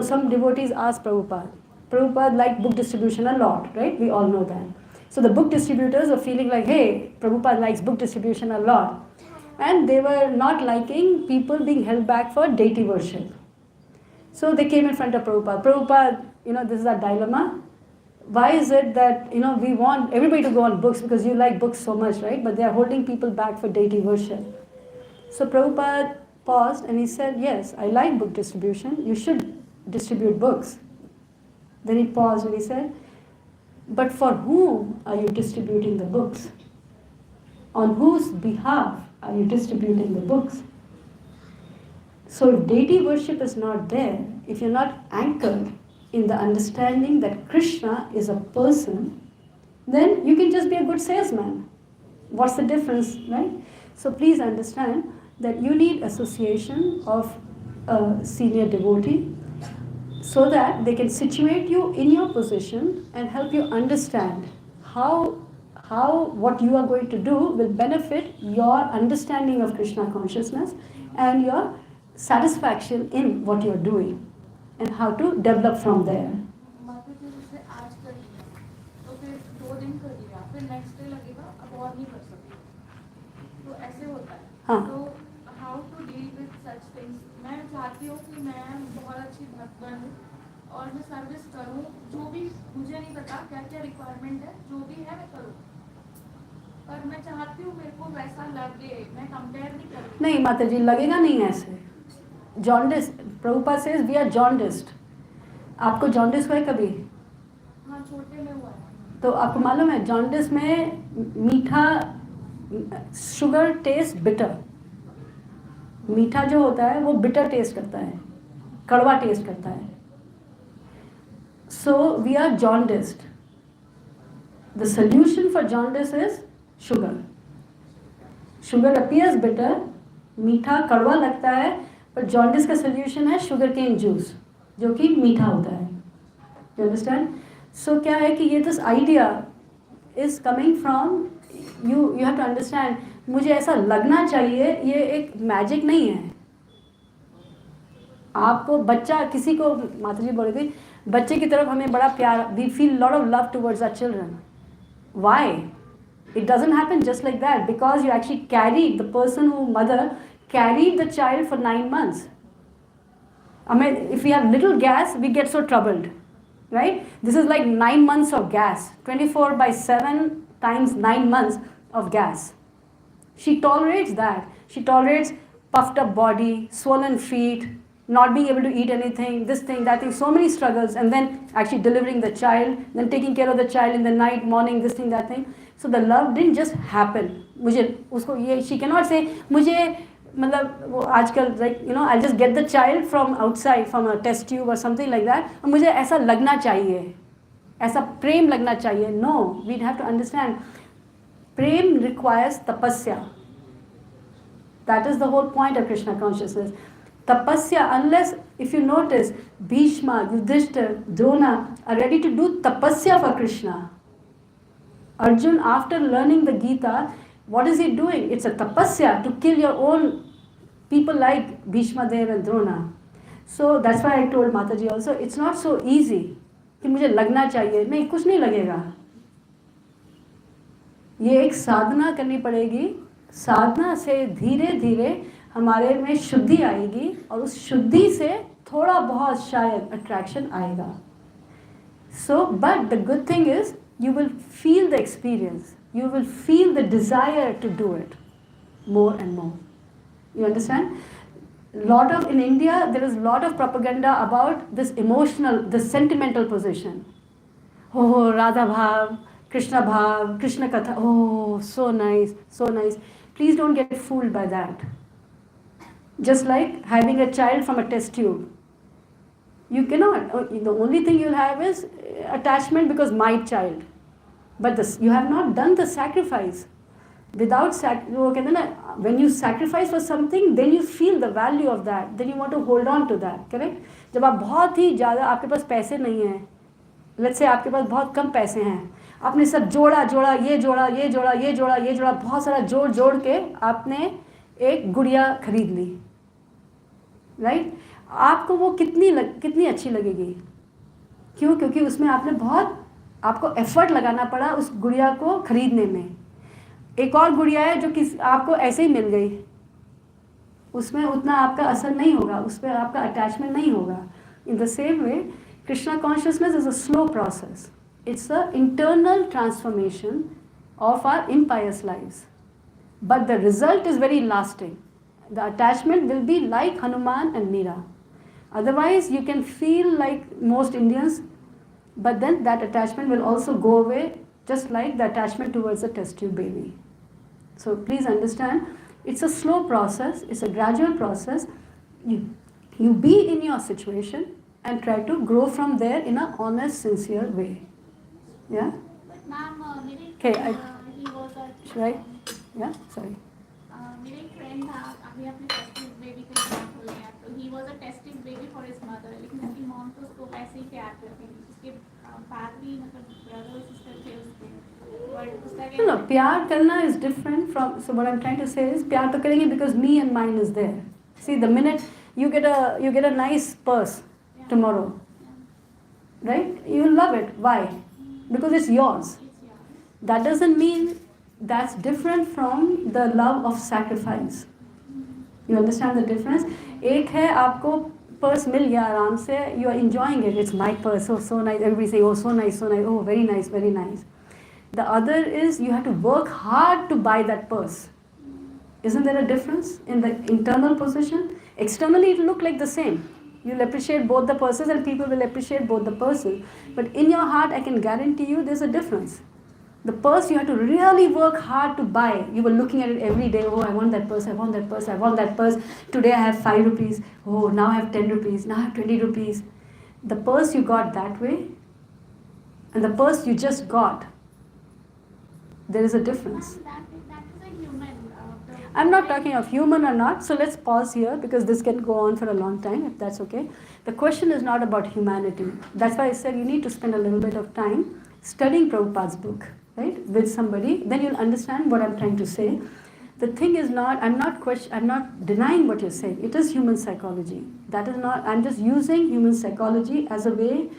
Some devotees asked Prabhupada liked book distribution a lot, right? We all know that. So the book distributors are feeling like, hey, Prabhupada likes book distribution a lot. And they were not liking people being held back for deity worship. So they came in front of Prabhupada. Prabhupada, this is our dilemma. Why is it that, we want everybody to go on books because you like books so much, right? But they are holding people back for deity worship. So Prabhupada paused and he said, yes, I like book distribution. You should distribute books. Then he paused and he said, but for whom are you distributing the books? On whose behalf are you distributing the books? So if deity worship is not there, if you're not anchored in the understanding that Krishna is a person, then you can just be a good salesman. What's the difference, right? So please understand that you need association of a senior devotee so that they can situate you in your position and help you understand how what you are going to do will benefit your understanding of Krishna consciousness and your satisfaction in what you are doing and how to develop from there. माता जी जैसे आज कर लिया तो फिर 2 दिन कर लिया फिर नेक्स्ट डे लगेगा अब और नहीं कर सकते तो ऐसे होता है हाँ. तो how to deal with such things मैं चाहती हूँ कि मैं बहुत अच्छी भक्त बनूँ और मैं सर्विस करूँ जो भी मुझे नहीं पता क्या क्या रिक्वायरमेंट है जो भी है मैं करूँ पर मैं चाहती हूँ मेरे को वैसा लगे मैं कंपेयर नहीं करूँ नहीं माता जी लगेगा नहीं ऐसे jaundice Prabhupada says we are jaundiced आपको जॉन्डिस हुआ है कभी हाँ छोटे में हुआ है तो आपको मालूम है जॉन्डिस में मीठा शुगर टेस्ट बिटर मीठा जो होता है वो बिटर टेस्ट करता है कड़वा टेस्ट करता है so we are jaundiced the solution for jaundice is sugar appears bitter मीठा कड़वा लगता है पर जॉन्डिस का सोल्यूशन है शुगर केन जूस जो कि मीठा होता है यू अंडरस्टैंड सो क्या है कि ये this idea is coming from you have to understand मुझे ऐसा लगना चाहिए ये एक मैजिक नहीं है आपको बच्चा किसी को माता जी बोल रही थी बच्चे की तरफ हमें बड़ा प्यार we feel lot of love towards our children why it doesn't happen just like that because you actually carried the person who mother carried the child for 9 months. I mean, if we have little gas, we get so troubled, right? This is like 9 months of gas, 24/7 times 9 months of gas. She tolerates that. She tolerates puffed up body, swollen feet, not being able to eat anything, this thing, that thing, so many struggles, and then actually delivering the child, then taking care of the child in the night, morning, this thing, that thing. So the love didn't just happen. मुझे उसको ये she cannot say मुझे मतलब वो आजकल like you know I'll just get the child from outside from a test tube or something like that और मुझे ऐसा लगना चाहिए ऐसा प्रेम लगना चाहिए no we have to understand Prem requires tapasya that is the whole point of Krishna consciousness tapasya unless if you notice Bhishma Yudhishthira Drona are ready to do tapasya for Krishna Arjun, after learning the Gita, what is he doing? It's a tapasya to kill your own people like Bhishma Dev and Drona. So that's why I told Mataji also, it's not so easy कि मुझे लगना चाहिए नहीं कुछ नहीं लगेगा ये एक साधना करनी पड़ेगी साधना से धीरे धीरे हमारे में शुद्धि आएगी और उस शुद्धि से थोड़ा बहुत शायद अट्रैक्शन आएगा So, but the good thing is you will feel the experience. You will feel the desire to do it more and more. You understand? In India, there is a lot of propaganda about this emotional, this sentimental position. Oh, Radha Bhav, Krishna Katha. Oh, so nice, so nice. Please don't get fooled by that. Just like having a child from a test tube. You cannot, the only thing you'll have is attachment because my child. But you have not done the sacrifice. Without when you sacrifice for something, then you feel the value of that. Then you want to hold on to that, correct? जब आप बहुत ही ज़्यादा आपके पास पैसे नहीं हैं, let's say आपके पास बहुत कम पैसे हैं, आपने सब जोड़ा बहुत सारा जोड़ के आपने एक गुड़िया खरीद ली, right? आपको वो कितनी अच्छी लगेगी क्यों क्योंकि उसमें आपने बहुत आपको एफर्ट लगाना पड़ा उस गुड़िया को खरीदने में एक और गुड़िया है जो आपको ऐसे ही मिल गई उसमें उतना आपका असर नहीं होगा उस पर आपका अटैचमेंट नहीं होगा in the same way Krishna consciousness is a slow process it's a internal transformation of our impious lives but the result is very lasting the attachment will be like Hanuman and Meera Otherwise, you can feel like most Indians, but then that attachment will also go away, just like the attachment towards the test tube baby. So please understand, it's a slow process, it's a gradual process. You be in your situation and try to grow from there in an honest, sincere way. Yeah? But ma'am, Okay, he was a should I? Yeah, sorry. मेरे एक friend था अभी अपने testing baby के लिए बात हो रही है तो he was a testing baby for his mother लेकिन उसकी मॉम तो उसको वैसे ही प्यार करती थी उसके फैमिली मतलब ब्रदर और सिस्टर थे उसके बट उसका No, प्यार करना is different from. So what I'm trying to say is प्यार तो करेंगे because me and mine is there. See, the minute you get a nice purse tomorrow, right? You love it. Why? Because it's yours. That doesn't mean that's different from the love of sacrifice. You understand the difference? एक है आपको purse मिल गया आराम से, you are enjoying it. It's my purse. Oh, so nice. Everybody say, oh, so nice, so nice. Oh, very nice, very nice. The other is you have to work hard to buy that purse. Isn't there a difference in the internal position? Externally, it will look like the same. You'll appreciate both the purses and people will appreciate both the purses. But in your heart, I can guarantee you there's a difference. The purse you have to really work hard to buy. You were looking at it every day. Oh, I want that purse, I want that purse, I want that purse. Today I have 5 rupees. Oh, now I have 10 rupees. Now I have 20 rupees. The purse you got that way and the purse you just got, there is a difference. that is a human I'm not talking of human or not, so let's pause here because this can go on for a long time if that's okay. The question is not about humanity. That's why I said you need to spend a little bit of time studying Prabhupada's book, right, with somebody, then you'll understand what I'm trying to say. The thing is not, I'm not denying what you're saying. It is human psychology. That is not, I'm just using human psychology as a way.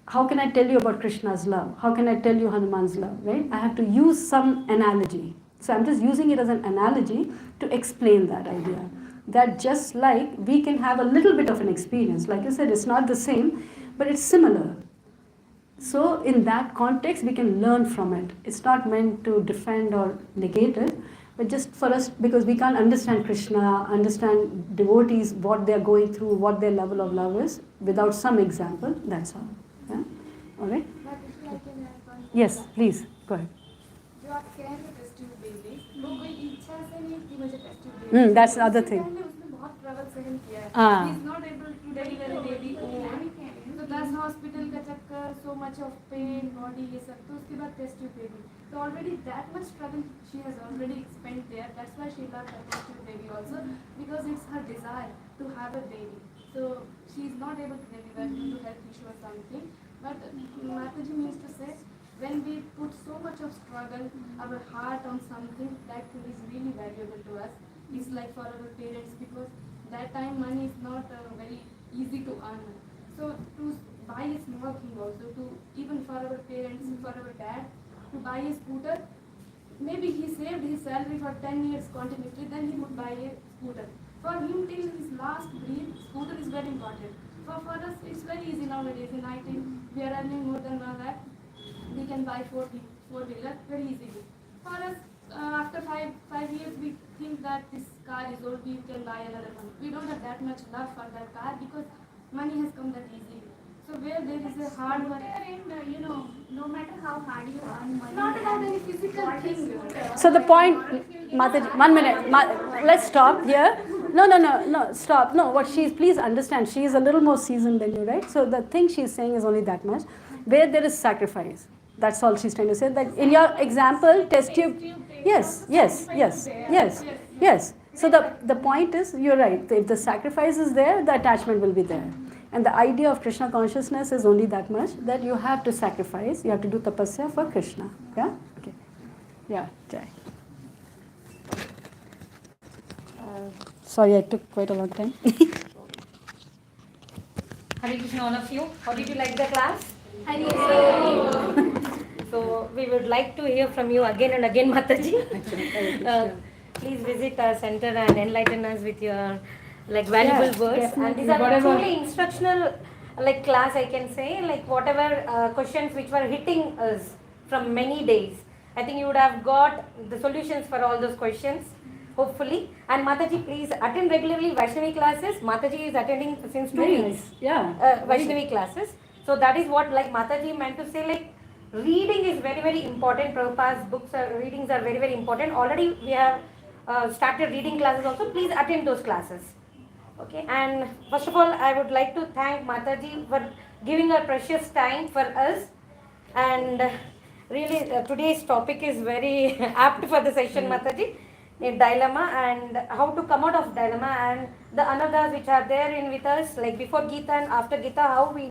How can I tell you about Krishna's love? How can I tell you Hanuman's love, right? I have to use some analogy. So I'm just using it as an analogy to explain that idea. That just like we can have a little bit of an experience. Like you said, it's not the same, but it's similar. So in that context, we can learn from it. It's not meant to defend or negate it, but just for us, because we can't understand Krishna, understand devotees, what they're going through, what their level of love is, without some example, that's all. Yeah? All right? but if I can add one Yes, please, go ahead. जो आप कह रहे हैं test tube baby वो कोई इच्छा से नहीं कि मुझे test tube baby That's the other thing. पहले उसने बहुत ट्रबल सहन किया है हाँ. He is not able to deliver a baby तो 10 हॉस्पिटल का चक्कर so much of pain body ये सब तो उसके बाद टेस्ट ट्यूब बेबी तो already that much struggle she has already spent there that's why she loved her test tube baby also because it's her desire to have a baby so she is not able to deliver due to health issue or something but Mataji means to say when we put so much of struggle, our heart on something that is really valuable to us, it's like for our parents because that time money is not very easy to earn. So to buy a small thing also, to even for our parents, for our dad, to buy a scooter, maybe he saved his salary for 10 years continuously, then he would buy a scooter. For him till his last breath, scooter is very important. For us, it's very easy nowadays. In IT, we are earning more than 1 lakh. We can buy four-wheeler very easily. For us, after five years, we think that this car is old, we can buy another one. We don't have that much love for that car because money has come that easily. So where there is a hard work, And no matter how hard you earn money, not about any physical thing. So the point, Mataji, 1 minute, let's stop here. No, stop. No, what please understand, she is a little more seasoned than you, right? So the thing she's saying is only that much. Where there is sacrifice, that's all she's trying to say. That in your example, test tube, yes. So the point is, you're right. If the sacrifice is there, the attachment will be there. And the idea of Krishna consciousness is only that much, that you have to sacrifice, you have to do tapasya for Krishna. Yeah? Okay. Yeah, Jai. Sorry, I took quite a long time. Hare Krishna, all of you. How did you like the class? So we would like to hear from you again and again, Mataji. Please visit our center and enlighten us with your valuable words. And these are truly instructional class, I can say. Like whatever questions which were hitting us from many days, I think you would have got the solutions for all those questions, hopefully. And Mataji, please attend regularly Vaishnavi classes. Mataji is attending since 2 weeks. Nice. Yeah. Vaishnavi classes. So that is what Mataji meant to say, reading is very, very important. Prabhupada's books readings are very, very important. Already we have started reading classes also. Please attend those classes. Okay. And first of all, I would like to thank Mataji for giving her precious time for us. And really today's topic is very apt for the session, Mataji. A dilemma and how to come out of dilemma, and the another which are there in with us, like before Geeta and after Geeta, how we